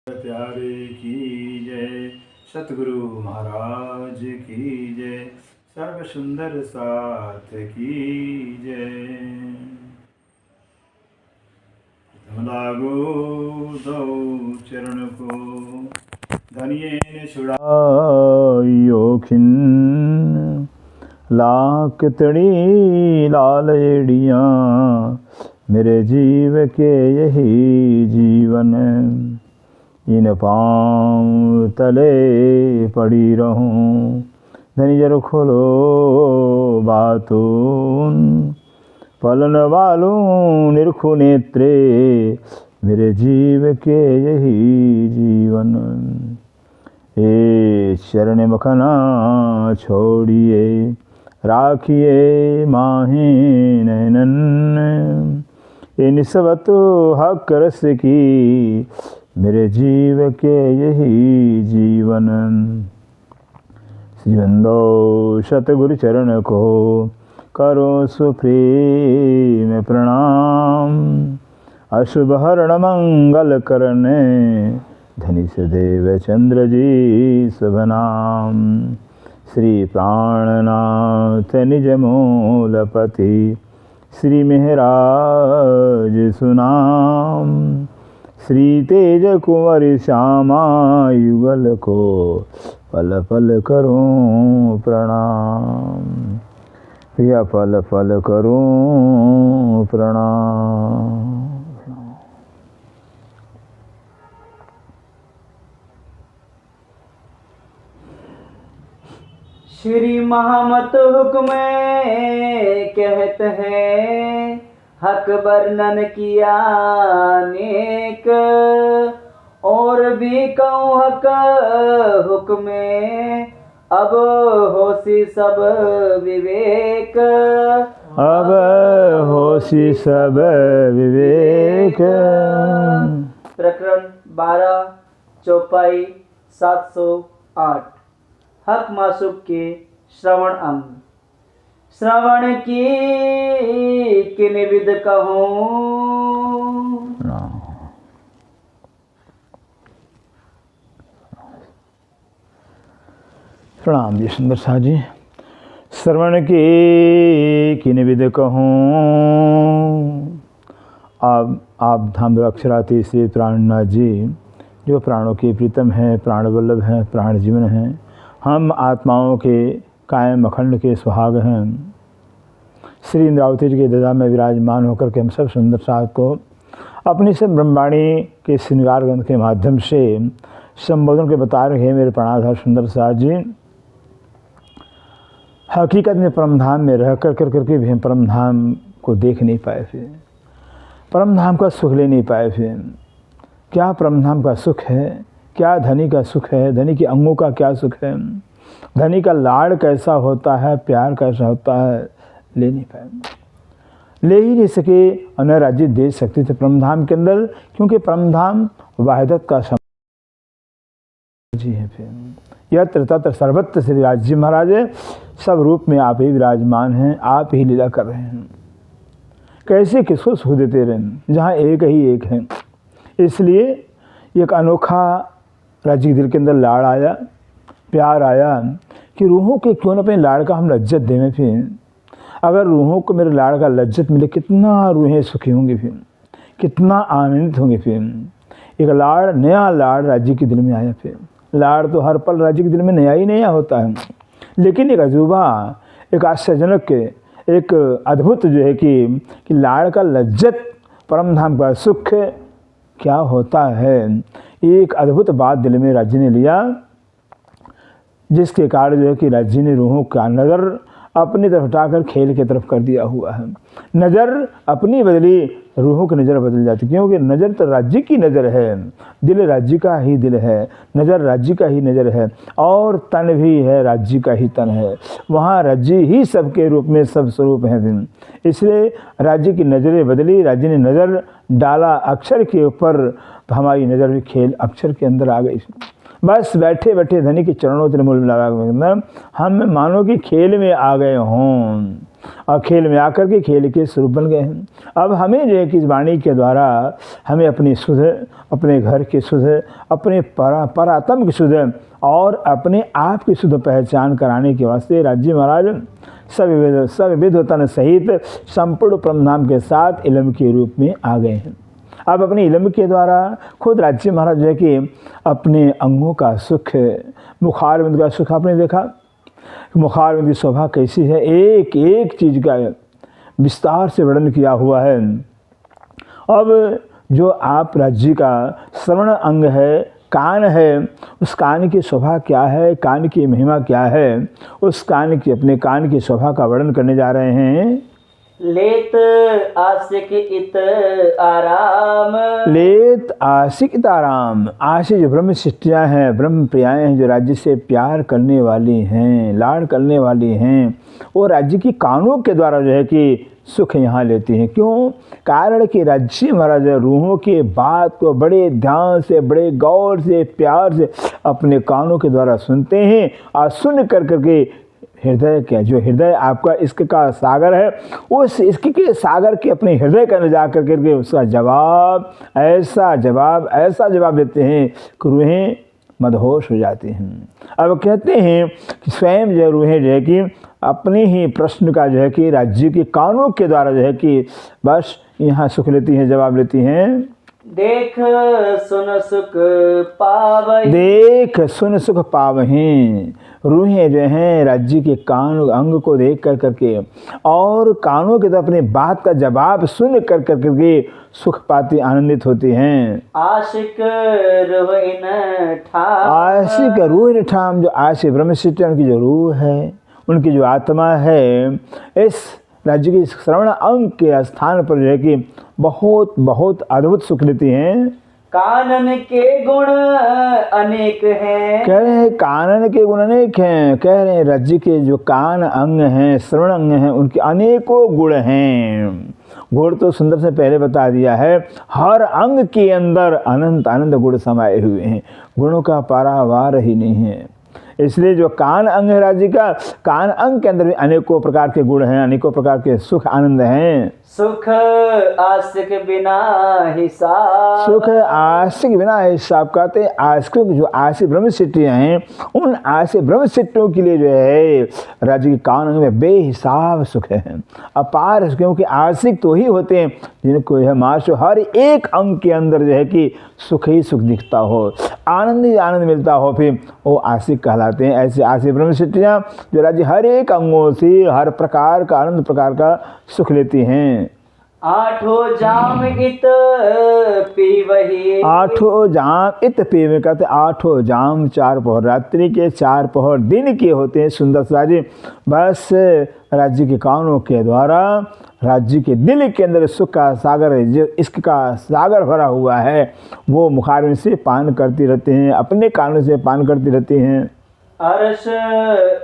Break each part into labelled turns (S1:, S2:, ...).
S1: प्यारे की जय, सतगुरु महाराज की जय, सर्व सुंदर साथ की जय। लागो दो चरण को धनिये ने छुड़ायो खिन्न, लाख तड़ी लाल एड़ियाँ मेरे जीव के यही जीवन। इन पाँव तले पड़ी रहूं, धनी जर खोलो बातून, पलन वालों निरखु नेत्रे मेरे जीव के यही जीवन। ए चरण मखना छोड़िए, राखिए माहे नैनन, ये निस्बत हक रस की मेरे जीव के यही जीवन। श्रीवंदो सतगुरु चरण को करो सुप्रेम प्रणाम, अशुभ हरण मंगल करने धनी सदैव चंद्र जी शुभ नाम। श्री प्राणनाथ निज मूलपति, श्री मेहराज सुनाम, श्री तेज कुंवर श्यामा युगल को पल पल करूं प्रणाम, प्रिया पल पल करूं प्रणाम।
S2: श्री महामत हुक्म कहत है, हक वर्णन किया नेक, और भी कहूँ हक हुक्म अब होसी सब विवेक।
S1: अब होसी सब विवेक।
S2: प्रकरण 12 चौपाई 708। हक मासुक के श्रवण अंग। श्रवण की किन विध कहूँ,
S1: प्रणाम जी सुंदर शाह जी। श्रवण की किन विध कहूँ, आप धाम अक्षराती श्री प्राणनाथ जी जो प्राणों के प्रीतम हैं, प्राण वल्लभ हैं, प्राण जीवन हैं। हम आत्माओं के कायम अखंड के सुहाग हैं। श्री इंद्रावती जी के ददा में विराजमान होकर के हम सब सुंदर साथ को अपनी से ब्रह्मवाणी के श्रृंगार ग्रंथ के माध्यम से संबोधन के बता रहे हैं। मेरे प्राणाधार सुंदर साथ जी हकीकत में परमधाम में रह करके भी हम परमधाम को देख नहीं पाए, फिर परमधाम का सुख ले नहीं पाए। फिर क्या परमधाम का सुख है, क्या धनी का सुख है, धनी के अंगों का क्या सुख है, धनी का लाड़ कैसा होता है, प्यार कैसा होता है, ले नहीं पाए, ले ही नहीं सके। और न राज्य दे सकते थे परमधाम के अंदर, क्योंकि परमधाम वाहिदत का जी है। फिर यत्र तत्र सर्वत्र श्री राज्य महाराज सब रूप में आप ही विराजमान हैं, आप ही लीला कर रहे हैं। कैसे किसको सुख देते रहें जहाँ एक ही एक है। इसलिए एक अनोखा राज्य के दिल के अंदर लाड़ आया, प्यार आया कि रूहों के क्यों न अपने लाड़ का हम लज्जत देवें। फिर अगर रूहों को मेरे लाड़ का लज्जत मिले, कितना रूहें सुखी होंगी, फिर कितना आनंदित होंगे। फिर एक लाड़, नया लाड़ राज्य के दिल में आया। फिर लाड़ तो हर पल राज्य के दिल में नया ही नया होता है, लेकिन एक अजूबा, एक आश्चर्यजनक, एक अद्भुत जो है कि लाड़ का लज्जत, परमधाम का सुख क्या होता है। एक अद्भुत बात दिल में राज्य ने लिया, जिसके कारण जो है कि राज्य ने रूहों का नज़र अपनी तरफ हटाकर खेल की तरफ कर दिया हुआ है। नज़र अपनी बदली, रूहों की नज़र बदल जाती, क्योंकि नज़र तो राज्य की नज़र है, दिल राज्य का ही दिल है, नज़र राज्य का ही नज़र है, और तन भी है राज्य का ही तन है। वहाँ राज्य ही सबके रूप में सब स्वरूप हैं। इसलिए राज्य की नज़रें बदली, राज्य ने नज़र डाला अक्षर के ऊपर, तो हमारी नज़र भी खेल अक्षर के अंदर आ गई। बस बैठे बैठे धनी के चरणों से मूल में लगा, हम मानो कि खेल में आ गए हों और खेल में आकर के खेल के स्वरूप बन गए हैं। अब हमें जो है कि इस वाणी के द्वारा हमें अपनी सुध, अपने घर की सुध, अपने परात्म की सुध और अपने आप की शुद्ध पहचान कराने के वास्ते राज्य महाराज सविविध तन सहित संपूर्ण परमधाम के साथ इलम के रूप में आ गए हैं। अब अपने इलम के द्वारा खुद राज्य महाराज जो है कि अपने अंगों का सुख, मुखारविंद का सुख आपने देखा, मुखारविंद की शोभा कैसी है, एक एक चीज़ का विस्तार से वर्णन किया हुआ है। अब जो आप राज्य का श्रवण अंग है, कान है, उस कान की शोभा क्या है, कान की महिमा क्या है, उस कान की, अपने कान की शोभा का वर्णन करने जा रहे हैं।
S2: लेत आशिक इत आराम,
S1: लेत आशिक इत आराम। आशिक जो ब्रह्म शिष्टियाँ हैं, ब्रह्म प्रियाएँ हैं, जो राज्य से प्यार करने वाली हैं, लाड़ करने वाली हैं, वो राज्य की कानों के द्वारा जो है कि सुख यहाँ लेती हैं। क्यों? कारण कि राज्य महाराज रूहों के बात को बड़े ध्यान से, बड़े गौर से, प्यार से अपने कानों के द्वारा सुनते हैं और सुन कर करके हृदय क्या, जो हृदय आपका इश्क का सागर है, उस इश्क के सागर के अपने हृदय का न जा कर करके उसका जवाब ऐसा जवाब देते हैं कि रूहें मदहोश हो जाती हैं। अब कहते हैं कि स्वयं जो रूहें जो है कि अपने ही प्रश्न का जो है कि राज्य के कानों के द्वारा जो है कि बस यहाँ सुख लेती हैं, जवाब लेती हैं।
S2: देख सुन सुख पावहीं,
S1: देख सुन सुख पावहीं। रूहें जो हैं राज्य के कान अंग को देख कर करके और कानों के तो अपने बात का जवाब सुन कर करके सुख पाती, आनंदित होती हैं।
S2: आशिक रूह इन ठाम,
S1: आशिक रूह इन ठाम। जो आशिक ब्रह्मशिष्ट उनकी जो रूह है, उनकी जो आत्मा है, इस राज्य के श्रवण अंग के स्थान पर जो है कि बहुत बहुत अद्भुत सुख लेती हैं।
S2: कानन के गुण अनेक हैं,
S1: कह रहे हैं कानन के गुण अनेक हैं। कह रहे हैं राज्य के जो कान अंग हैं, श्रवण अंग हैं, उनके अनेकों गुण हैं। गुण तो सुंदर से पहले बता दिया है, हर अंग के अंदर अनंत अनंत गुण समाये हुए हैं, गुणों का पारावार ही नहीं है। इसलिए जो कान अंग है राज्य का, कान अंग के अंदर भी अनेकों प्रकार के गुण हैं, अनेकों प्रकार के सुख आनंद हैं।
S2: सुख आशिक बिना हिसाब,
S1: सुख आशिक बिना हिसाब। कहते हैं आशिक, जो आशिक ब्रह्मशिष्टियाँ हैं, उन आशिक ब्रह्मशिष्टियों के लिए जो है राज्य के कान अंग में बेहिसाब सुख है, अपार। क्योंकि आशिक तो ही होते हैं जिनको यह मार्श हर एक अंग के अंदर जो है कि सुख ही सुख दिखता हो, आनंद ही आनंद मिलता हो, फिर वो आशिक कहलाते हैं। ऐसे आशिक ब्रह्मशिष्टियाँ जो राज्य हर एक अंगों से हर प्रकार का आनंद प्रकार का सुख लेती हैं।
S2: आठों जाम इत पीवही,
S1: आठों जाम इत पीवे। कहते आठों जाम, चार पहर रात्रि के, चार पहर दिन के होते हैं। सुंदर सारी बस राज्य के कानों के द्वारा राज्य के दिल के अंदर सुख का सागर है, जो इश्क का सागर भरा हुआ है, वो मुखारविंद से पान करती रहते हैं, अपने कानों से पान करती रहती हैं।
S2: अरस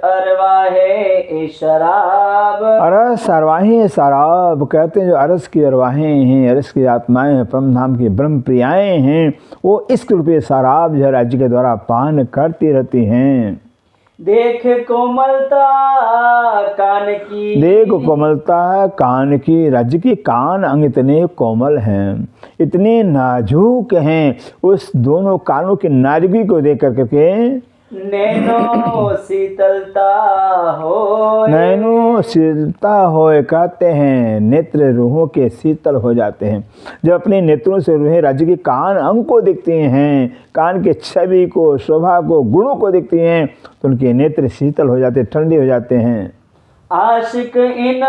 S2: अरवाहे शराब,
S1: अरस अरवाहें शराब। कहते हैं जो अरस की अरवाहें हैं, अरस की आत्माएं हैं, परमधाम की ब्रह्म प्रियाएँ हैं, वो इश्क रूपी शराब जो राज्य के द्वारा पान करती रहती हैं।
S2: देख कोमलता कान की,
S1: देख कोमलता कान की। राज्य की कान अंग इतने कोमल हैं, इतने नाजुक हैं, उस दोनों कानों की नाजुकी को देख कर के
S2: नैनो शीतलता हो,
S1: नैनो शीतलता होए। कहते हैं नेत्र रूहों के शीतल हो जाते हैं। जब अपने नेत्रों से रूहें राज्य के कान अंग को देखती हैं, कान के छवि को, शोभा को, गुणों को देखती हैं, तो उनके नेत्र शीतल हो जाते, ठंडे हो जाते हैं।
S2: आशिक इन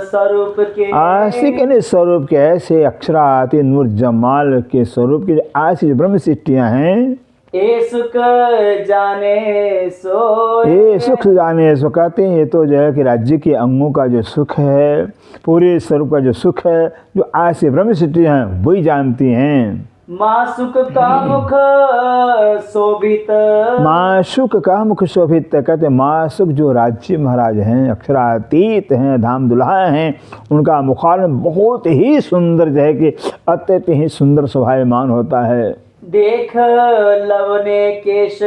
S2: स्वरूप के,
S1: आशिक इन स्वरूप के, ऐसे अक्षराती नूर जमाल के स्वरूप के आशिक ब्रह्मशिष्टियाँ हैं।
S2: ये सुख जाने सो,
S1: ये सुख जाने सो। कहते हैं ये तो जो है कि राज्य के अंगों का जो सुख है, पूरे स्वरूप का जो सुख है, जो आशिक ब्रह्मशिष्टियाँ हैं वही जानती हैं।
S2: मासुक का मुख शोभित,
S1: मासुक का मुख शोभित। कहते मासुक जो राज्य महाराज हैं, अक्षरातीत हैं, धाम दुल्हा हैं, उनका मुखारविंद बहुत ही सुंदर जो है कि अत्यंत ही सुंदर शोभायमान होता है।
S2: देख लवने केश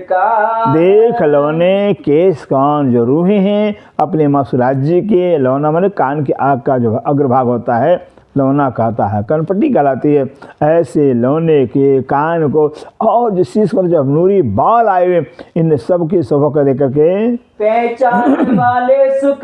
S2: का,
S1: देख लवने केश कान जो रूहे हैं अपने मासु राज्य के। लवना माने कान के आग का जो अग्रभाग होता है लौना कहता है, कनपट्टी कहलाती है। ऐसे लौने के कान को और जिस चीज पर जब नूरी बाल आए हुए इन सब की शोभा को देख करके
S2: पहचान वाले सुख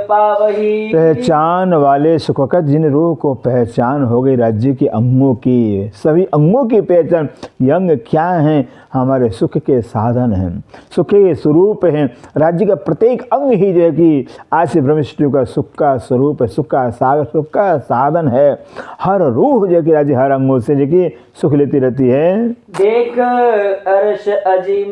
S2: पावही,
S1: पहचान वाले सुख का जिन रूह को पहचान हो गई राज्य के अंगों की, सभी अंगों की पहचान। ये अंग क्या हैं? हमारे सुख के साधन हैं, सुख के स्वरूप हैं। राज्य का प्रत्येक अंग ही जो है कि आज से ब्रह्मविष्णु का सुख का स्वरूप है, सुख का सागर, सुख का साधन है। हर रूह जो कि राज्य हर अंगों से जो कि सुख लेती रहती है।
S2: देख अर्श अजीम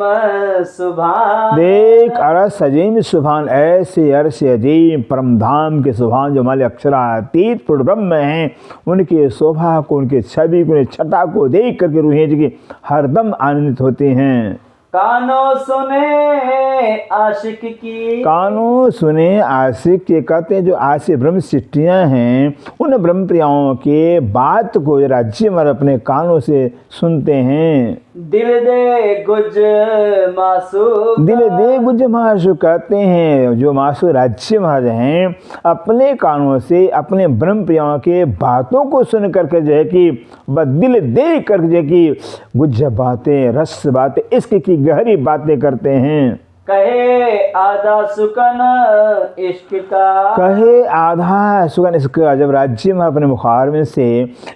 S2: सुभान,
S1: देख अरस अजीम सुभान, ऐसे अर्श अजीम परम धाम के सुभान जो हमारे अक्षरातीत पूर्ण ब्रह्म हैं, उनके शोभा को, उनके छवि को, उनके छटा को देख करके रूहें जो कि हरदम आनंदित होती हैं।
S2: कानों सुने आशिक की,
S1: कानों सुने आशिक के कहते हैं जो आशिक ब्रह्म सृष्टियाँ हैं उन ब्रह्म प्रियाओं के बात को राज्य मर अपने कानों से सुनते हैं।
S2: दिल दे गुज मासू,
S1: दिल दे गुज मासु कहते हैं जो मासु राज्य महाराज हैं अपने कानों से अपने ब्रह्म प्रियाओं के बातों को सुन करके जो है कि बस दिल दे कर जो है कि गुज बातें, रस बातें, इश्क की गहरी बातें करते हैं।
S2: कहे आधा सुकन इश्क का,
S1: कहे आधा सुकन इसका, जब राज्य में अपने मुखार में से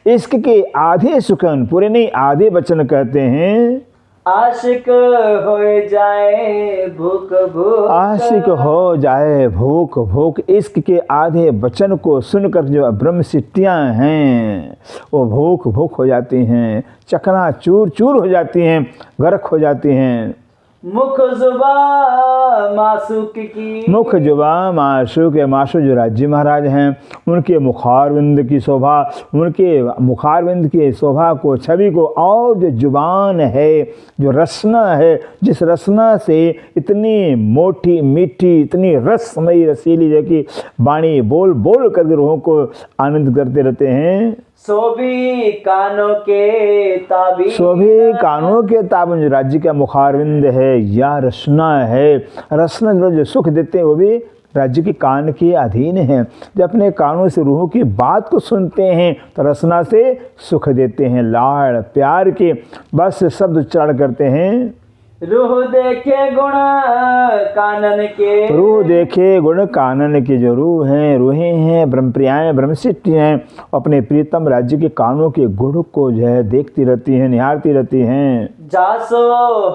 S1: इश्क के आधे सुकन, पूरे नहीं आधे वचन कहते हैं।
S2: आशिक हो जाए भूख भूख,
S1: आशिक हो जाए भूख भूख, इश्क के आधे वचन को सुनकर जो ब्रह्म सिद्धियाँ हैं वो भूख भूख हो जाती हैं, चकना चूर चूर हो जाती हैं, गर्क हो जाती हैं।
S2: मुख जुबा मासूक की,
S1: मुख जुबा माशूक, माशू जो राज्य महाराज हैं उनके मुखारविंद की शोभा, उनके मुखारविंद की शोभा को, छवि को, और जो जुबान है, जो रसना है, जिस रसना से इतनी मोटी मीठी, इतनी रसमयी रसीली जो कि वाणी बोल बोल करके रूहों को आनंद करते रहते हैं।
S2: सोभी कानों के ताबी,
S1: शोभे कानों के ताबन जो राज्य का मुखारविंद है या रसना है, रसना जो सुख देते हैं वो भी राज्य के कान के अधीन है। जब अपने कानों से रूहों की बात को सुनते हैं तो रसना से सुख देते हैं, लाड़ प्यार के बस शब्द उच्चारण करते हैं।
S2: रूह देखे गुण कानन के,
S1: रूह देखे गुण कानन के, जो रूह हैं, रूहें हैं, ब्रह्मप्रियाएँ, ब्रह्मसिद्धि हैं, अपने प्रीतम राज्य के कानों के गुण को जो है देखती रहती हैं, निहारती रहती हैं।
S2: जासो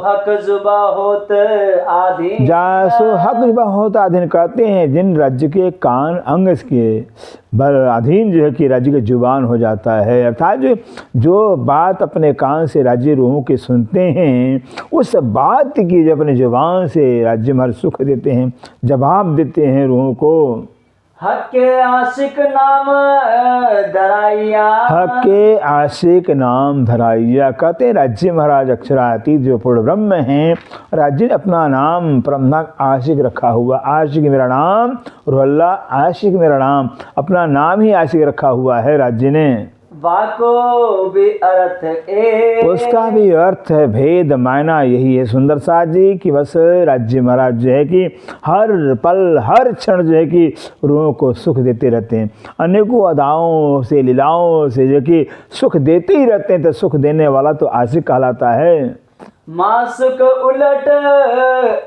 S2: हक जुबा होत आधीन,
S1: जासो हक जुबा होत आधीन कहते हैं जिन राज्य के कान अंग के अधीन जो है कि राज्य के जुबान हो जाता है, अर्थात जो बात अपने कान से राज्य रूहों के सुनते हैं उस बात की जो अपने जुबान से राज्य भर सुख देते हैं, जवाब देते हैं रूहों को।
S2: हक के आशिक नाम धराइया,
S1: हक के आशिक नाम धराइया कहते हैं राज्य महाराज अक्षरातीत जो पूर्ण ब्रह्म हैं, राज्य ने अपना नाम परम नाम आशिक रखा हुआ। आशिक मेरा नाम, रुहल्ला आशिक मेरा नाम, अपना नाम ही आशिक रखा हुआ है राज्य ने।
S2: वाको भी अर्थ ए,
S1: उसका भी अर्थ है भेद मायना यही है सुंदर साथ जी कि बस राज्य महाराज जो है कि हर पल हर क्षण जो है कि रूहों को सुख देते रहते हैं, अनेकों अदाओं से लीलाओं से जो कि सुख देते ही रहते हैं। तो सुख देने वाला तो आशिक कहलाता है।
S2: मासुक उलट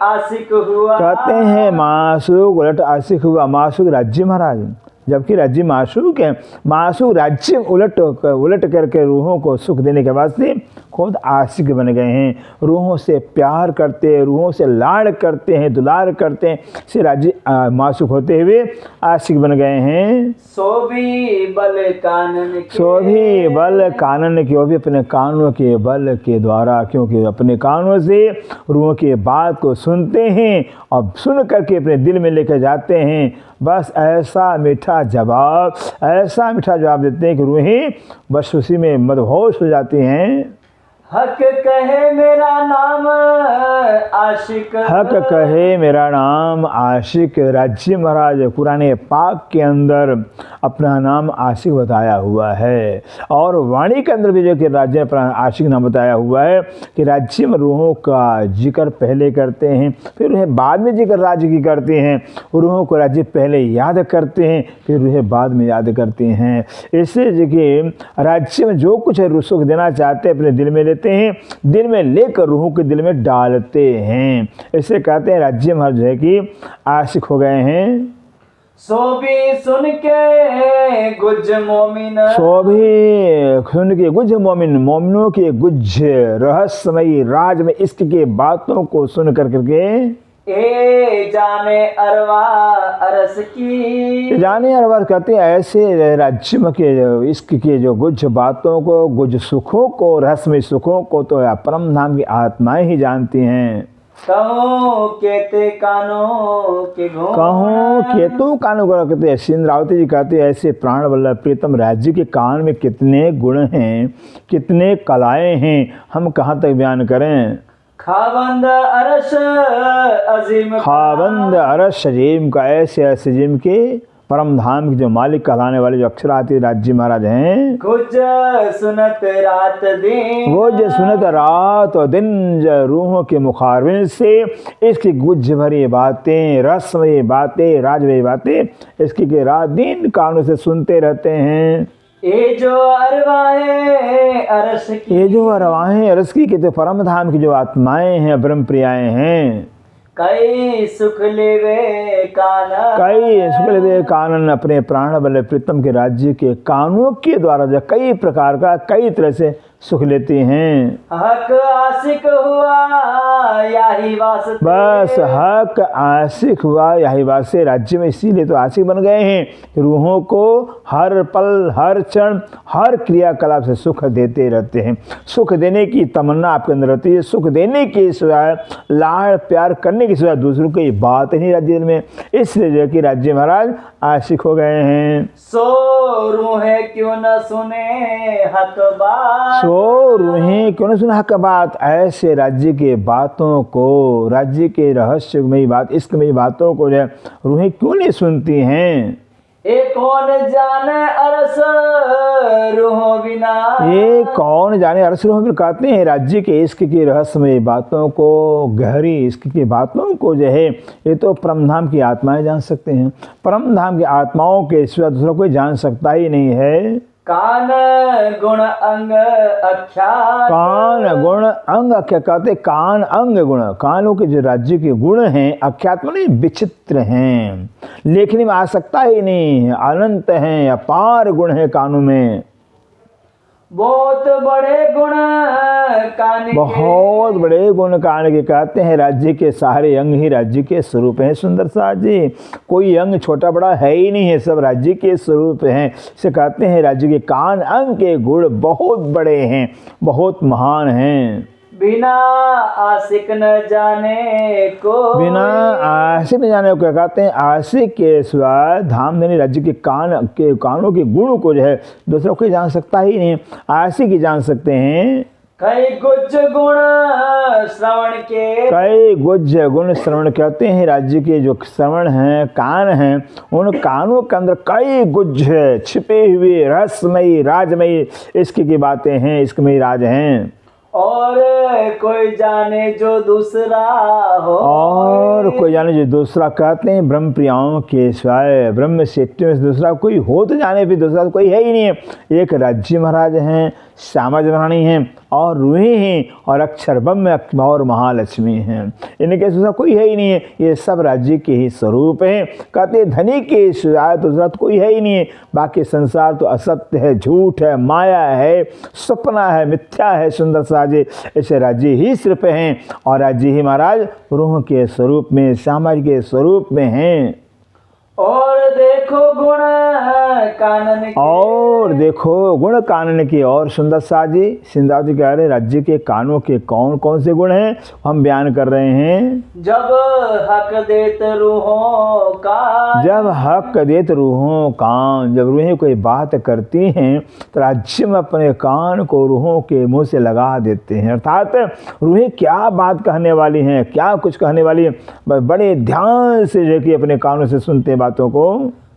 S2: आशिक हुआ,
S1: कहते हैं मासुक उलट आशिक हुआ। मासुक राज्य महाराज जबकि राज्य माशूक है, माशूक राज्य उलट करके रूहों को सुख देने के वास्ते खुद आशिक बन गए हैं। रूहों से प्यार करते हैं, रूहों से लाड़ करते हैं, दुलार करते हैं, से राज्य माशूक होते हुए आशिक बन गए हैं।
S2: सोभी बल कानन के,
S1: सोभी बल कानन के, वो भी अपने कानों के बल के द्वारा, क्योंकि अपने कानों से रूहों की बात को सुनते हैं और सुन करके अपने दिल में लेकर जाते हैं। बस ऐसा मीठा जवाब देते हैं कि रूहें बस उसी में मदहोश हो जाती हैं।
S2: हक कहे मेरा नाम आशिक।
S1: हक कहे मेरा नाम आशिक। राज्य महाराज कुरान पाक के अंदर अपना नाम आशिक बताया हुआ है और वाणी के अंदर भी जो कि राज्य अपना आशिक नाम बताया हुआ है कि राज्य में रूहों का जिक्र पहले करते हैं, फिर उन्हें बाद में जिक्र राज्य की करते हैं। रूहों को राज्य पहले याद करते हैं, फिर उन्हें बाद में याद करते हैं। इससे जो कि राज्य में जो कुछ है सुख देना चाहते हैं अपने दिल में लेते हैं, दिल में लेकर रूहों के दिल में डालते हैं। इसे कहते हैं राज्य महाराज है कि आशिक हो गए हैं।
S2: सो भी सुन के गुज मोमिन।
S1: सो भी सुन के गुज मोमिन, मोमिनों के गुज रहस्यमयी राज में इश्क के बातों को सुन कर करके
S2: ए जाने अरवा अरस की।
S1: जाने अरवा कहते हैं ऐसे राज्य में के इश्क के जो गुज बातों को, गुज सुखों को, रहस्यमयी सुखों को तो परम धाम की आत्माएं ही जानती हैं।
S2: कहूँ केते कानों के घूम।
S1: कहूँ केतु कानों को कहते हैं। सिंधरावती जी कहते हैं ऐसे प्राण वल्लभ प्रीतम राज्य के कान में कितने गुण हैं, कितने कलाएं हैं, हम कहाँ तक बयान करें।
S2: खाबंद अरश अजीम।
S1: खाबंद अरश अजीम का ऐसे अजीम के परम धाम के जो मालिक कहलाने वाले जो अक्षराती राज्य महाराज हैं।
S2: गुज सुनत रात दिन।
S1: गुज सुनत रात और दिन रूहों के मुखारबिन से इसकी गुज भरी बातें, रसमयी बातें, राजमयी बातें इसकी के रात दिन कानों से सुनते रहते हैं।
S2: ये जो अरवाहें अरस की।
S1: ये जो अरवाहें अरस की के तो परम धाम की जो आत्माएं हैं, ब्रह्म प्रियाएं हैं।
S2: कई सुख लेवे कानन।
S1: कई सुख लेवे कानन अपने प्राण बल्ले प्रीतम के राज्य के कानों के द्वारा जो कई प्रकार का कई तरह से सुख लेते हैं।
S2: हक आशिक हुआ यही वास्ते।
S1: बस हक आशिक हुआ यही वास्ते राज्य में इसीलिए तो आशिक बन गए हैं। रूहों को हर पल, हर क्षण, हर क्रियाकलाप से सुख देते रहते हैं। सुख देने की तमन्ना आपके अंदर रहती है। सुख देने के सिवाय, लाड़ प्यार करने के सिवाय दूसरों की बात नहीं राज्य में। इसलिए जो कि राज्य महाराज आशिक हो गए हैं।
S2: सो रूहें क्यों न सुने हक बात।
S1: सो रूहें क्यों न सुने हक बात। ऐसे राज्य के बातों को, राज्य के रहस्यमयी बात, इश्कमयी बातों को जो रूहें क्यों नहीं सुनती हैं।
S2: ये कौन जाने अरस रूहों बिना।
S1: ये कौन जाने अरस रूहों बिना कहते हैं राज्य के इश्क की रहस्यमयी बातों को, गहरी इश्क की बातों को जो है ये तो परम धाम की आत्माएं जान सकते हैं। परम धाम की आत्माओं के सिवा दूसरा कोई जान सकता ही नहीं है।
S2: कान गुण अंग अख्यात।
S1: कान गुण अंग क्या कहते, कान अंग गुण, कानों के जो राज्य के गुण हैं अख्यात माने विचित्र हैं, लेखनी में आ सकता ही नहीं है, अनंत हैं, अपार गुण है कानों में।
S2: बहुत बड़े गुण कान के।
S1: बहुत बड़े गुण कान के कहते हैं। राज्य के सारे अंग ही राज्य के स्वरूप हैं। सुंदर सा जी कोई अंग छोटा बड़ा है ही नहीं है, सब राज्य के स्वरूप हैं। इसे कहते हैं राज्य के कान अंग के गुण बहुत बड़े हैं, बहुत महान हैं।
S2: बिना आशिक न जाने को।
S1: बिना आशिक न जाने को क्या कहते हैं। आशिक के सिवा धाम धनी राज्य के कानों के गुण को जो है दूसरा कोई जान सकता ही नहीं। आशिक ही जान सकते हैं।
S2: कई गुज गुण श्रवण के।
S1: कई गुज गुण श्रवण कहते हैं। राज्य के जो श्रवण हैं, कान हैं, उन कानों के अंदर कई गुज छिपे हुए रहस्यमयी राजमयी इश्क की बातें हैं, इश्कमयी राज हैं।
S2: और कोई जाने जो दूसरा हो।
S1: और कोई जाने जो दूसरा कहते हैं ब्रह्म प्रियाओं के सिवाय, ब्रह्म सेठियों से दूसरा कोई हो तो जाने भी दूसरा तो कोई है ही नहीं है। एक राज्य महाराज हैं, श्यामा जनानी हैं और रूहें हैं और अक्षर ब्रह्म और महालक्ष्मी हैं। इनके सिवा कोई है ही नहीं है। ये सब राज्य के ही स्वरूप हैं। कहते धनी के सिवाय दूसरा तो कोई है ही नहीं है। बाकी संसार तो असत्य है, झूठ है, माया है, सपना है, मिथ्या है। सुंदर साजे ऐसे राज्य ही सिर्फ हैं और राज्य ही महाराज रूह के स्वरूप में, श्यामा के स्वरूप में हैं।
S2: और देखो गुण कानन के,
S1: और देखो गुण कानन की। और सुंदर शाह जी, सिंधा जी कह रहे राज्य के कानों के कौन कौन से गुण हैं हम बयान कर रहे हैं।
S2: जब हक देत रूहों का,
S1: जब हक देत रूहों कान, जब रूहें कोई बात करती हैं तो राज्य में अपने कान को रूहों के मुंह से लगा देते हैं। अर्थात रूहें क्या बात कहने वाली हैं, क्या कुछ कहने वाली है, बड़े ध्यान से जो कि अपने कानों से सुनते हैं बातों को।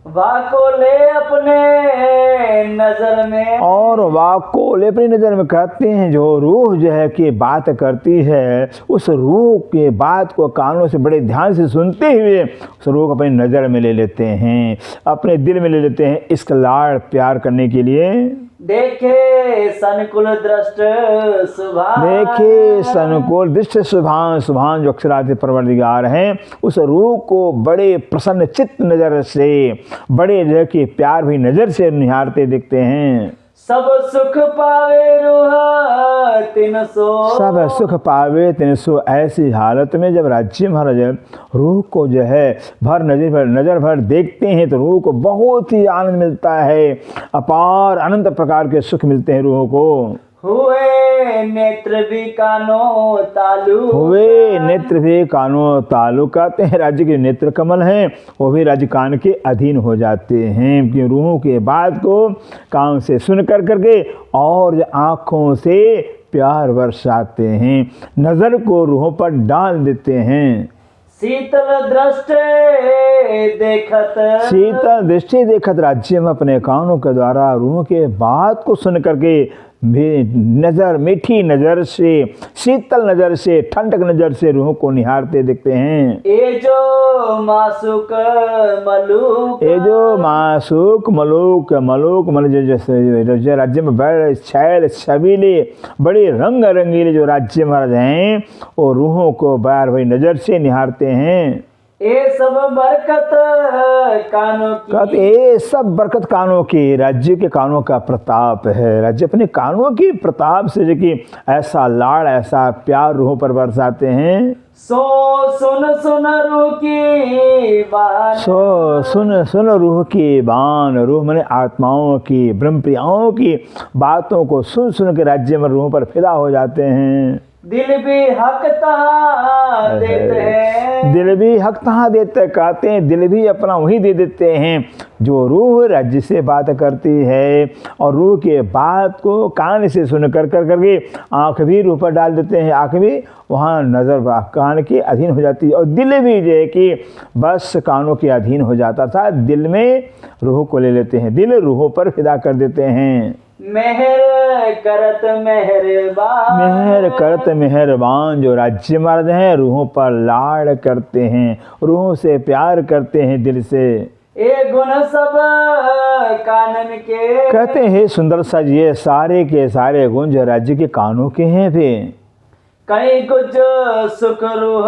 S2: वाको ले अपने नजर में,
S1: और वाक को ले अपनी नज़र में। कहते हैं जो रूह जो है कि बात करती है, उस रूह के बात को कानों से बड़े ध्यान से सुनते हुए उस रूह को अपनी नज़र में ले लेते हैं, अपने दिल में ले लेते हैं, इसका लाड़ प्यार करने के लिए।
S2: देखे सनकुल दृष्ट सुभान,
S1: देखे सनकुल दृष्ट सुभान, सुभान जो अक्षरादि परवरदिगार हैं, उस रूह को बड़े प्रसन्न चित्त नज़र से, बड़े जो है कि प्यार भी नज़र से निहारते दिखते हैं।
S2: सब सुख पावे रूह 300,
S1: सब सुख पावे 300। ऐसी हालत में जब राज्य महाराज रूह को जो है नजर भर देखते हैं तो रूह को बहुत ही आनंद मिलता है, अपार अनंत प्रकार के सुख मिलते हैं रूह को।
S2: हुए नेत्र भी कानो तालु,
S1: हुए नेत्र भी कानो तालु। कहते हैं राज्य के नेत्र कमल हैं वो भी राज्य कान के अधीन हो जाते हैं, कि रूहों के बात को कान से सुन कर करके और आँखों से प्यार बरसाते हैं, नज़र को रूहों पर डाल देते हैं।
S2: शीतल दृष्टि देखत,
S1: शीतल दृष्टि देखत राज्य में अपने कानों के द्वारा रूह के बात को सुन करके नज़र, मीठी नज़र से, शीतल नज़र से, ठंडक नज़र से रूह को निहारते दिखते हैं।
S2: ये जो मासूक मलूक,
S1: ये जो मासूक मलूक, मलूक मन जो राज्य में बड़े छैल छबीले, बड़े रंग रंगीले जो राज्य महाराज हैं वो रूहों को बार बार नज़र से निहारते हैं।
S2: ये सब बरकत कानों की,
S1: कहते ये सब बरकत कानों की, राज्य के कानों का प्रताप है। राज्य अपने कानों की प्रताप से जो कि ऐसा लाड़, ऐसा प्यार रूहों पर बरसाते हैं।
S2: सो सुन सुन रूह की बान,
S1: सो सुन सुन रूह की बान। रूह माने आत्माओं की, ब्रह्मप्रियाओं की बातों को सुन सुन के राज्य में रूहों पर फिदा हो जाते हैं।
S2: दिल भी हक तहा देते हैं,
S1: दिल भी हक तहाँ देते, कहते हैं दिल भी अपना वही दे देते हैं जो रूह राज्य से बात करती है, और रूह के बात को कान से सुन कर करके आँख भी रूह पर डाल देते हैं, आँख भी वहाँ नज़र कान के अधीन हो जाती है, और दिल भी जो है कि बस कानों के अधीन हो जाता था, दिल में रूह को ले लेते हैं, दिल रूहों पर फिदा कर देते हैं।
S2: मेहर करत मेहरबान,
S1: मेहर करत मेहरबान जो राज्य महाराज हैं रूहों पर लाड़ करते हैं, रूहों से प्यार करते हैं दिल से।
S2: ये गुण सब कानन के,
S1: कहते हैं सुंदर सा ये सारे के सारे गुण जो राज्य के कानों के हैं वे।
S2: कई गुज सुख रूह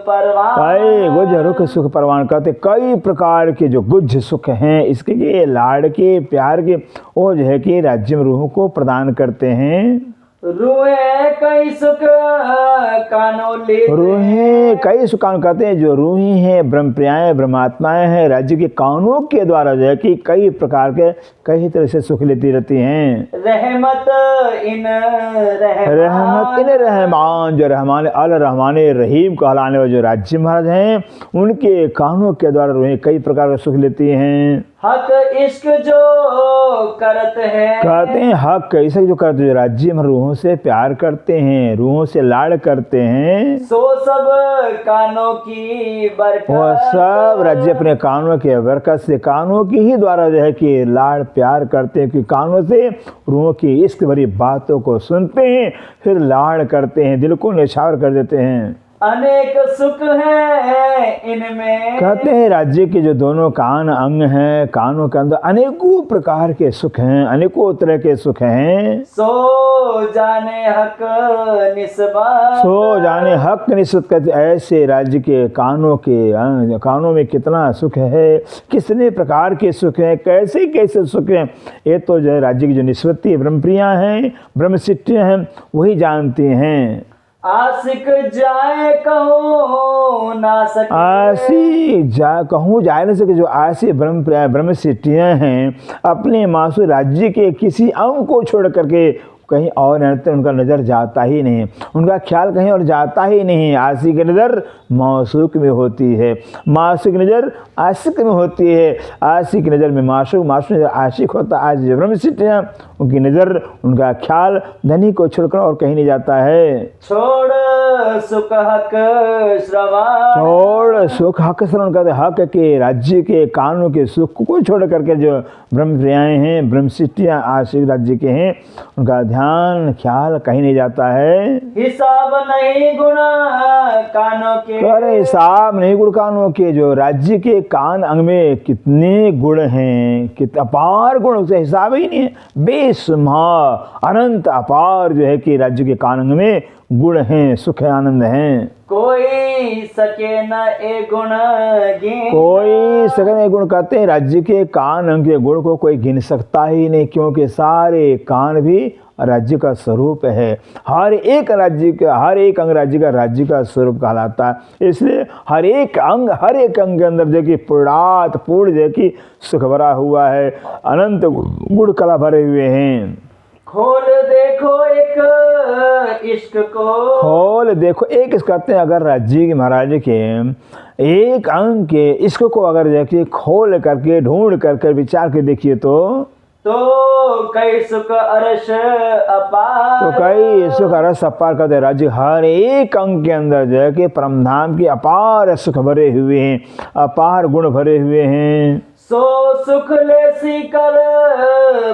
S2: परवान,
S1: कई गुज रुख सुख परवान। कहते कई प्रकार के जो गुज सुख हैं इसके ये लाड़ के प्यार के वो जो है कि राज्य में रूह को प्रदान करते हैं।
S2: रूहे कई सुख कानों ले,
S1: रूहें कई सुखान। कहते हैं जो रूही हैं, ब्रह्मप्रियाएं, ब्रह्मात्माएं हैं, राज्य के कानों के द्वारा जो है कि कई प्रकार के कई तरह से सुख लेती रहती हैं।
S2: रहमत इन
S1: रहमत इन रहमान जो रहमान अल रहमान रहीम कहलाने वाले जो राज्य महाराज हैं उनके कानों के द्वारा रूहें कई प्रकार के सुख लेती हैं।
S2: हक इश्क जो करत है,
S1: कहते हैं हक इश्क जो करते हैं, राज्य में रूहों से प्यार करते हैं, रूहों से लाड़ करते हैं,
S2: सो सब कानों की बरकत,
S1: वह सब राज्य अपने कानों के बरकत से, कानों की ही द्वारा जो है कि लाड़ प्यार करते हैं, कि कानों से रूहों की इश्क भरी बातों को सुनते हैं, फिर लाड़ करते हैं, दिल को निछावर कर देते हैं।
S2: अनेक सुख है इनमें,
S1: कहते हैं राज्य के जो दोनों कान अंग हैं, कानों के अंदर अनेकों प्रकार के सुख हैं, अनेकों तरह के सुख हैं।
S2: सो जाने हक निस्बत,
S1: सो जाने हक निस्बत। कहते ऐसे राज्य के कानों में कितना सुख है, कितने प्रकार के सुख हैं, कैसे कैसे सुख हैं, ये तो जो है राज्य की जो निस्बती ब्रह्मप्रिया हैं, ब्रह्मसिद्धियाँ हैं वही जानती हैं।
S2: आशिक जाए कहो ना सके।
S1: आशी जा कहूँ जाए न सके, जो आशी ब्रह्म सिटियाँ हैं अपने मासू राज्य के किसी अंग को छोड़ करके कहीं और रहते, उनका नज़र जाता ही नहीं, उनका ख्याल कहीं और जाता ही नहीं। आशी की नज़र मासूक में होती है, मासूक की नज़र आशिक में होती है, आशिक की नज़र में मासूक, मासूक नज़र आशिक होता है। आज ब्रह्म सिटियाँ उनकी नज़र, उनका ख्याल धनी को छोड़कर और कहीं नहीं जाता है।
S2: छोड़ सुख हक श्रवण,
S1: छोड़ सुख हक श्रवण करते, हक के राज्य के कानून के सुख को छोड़ करके जो ब्रह्म प्रियाएँ हैं, ब्रह्म सिटियाँ आशिक राज्य के हैं, उनका ध्यान ख्याल कहीं नहीं जाता है।
S2: हिसाब नहीं गुण कानों के,
S1: अरे हिसाब नहीं गुण कानों के, जो राज्य के कान अंग में कितने गुण हैं, कितने अपार गुण, उसे हिसाब ही नहीं है। बेशुमार अनंत अपार जो है कि राज्य के कान अंग में गुण हैं, सुख है, आनंद हैं।
S2: कोई सके न ए गुण गिन,
S1: कोई सके गुण कहते हैं, राज्य के कान अंग के गुण को कोई गिन सकता ही नहीं, क्योंकि सारे कान भी राज्य का स्वरूप है। हर एक राज्य का, हर एक अंग राज्य का, राज्य का स्वरूप कहलाता है। इसलिए हर एक अंग के अंदर जो कि पूर्ण जो कि सुख भरा हुआ है, अनंत गुण कला भरे हुए हैं।
S2: खोल देखो एक इश्क को,
S1: खोल देखो एक कहते हैं, अगर राज्य के महाराज के एक अंग के इश्क को अगर देखिए खोल करके ढूंढ करके विचार के देखिए
S2: तो कई सुख अरस अपार,
S1: तो कई सुख अरस अपार कहते हैं। राज्य हर एक अंग के अंदर जो है कि परमधाम की अपार सुख भरे हुए हैं, अपार गुण भरे हुए हैं।
S2: सो सुख लेसी कर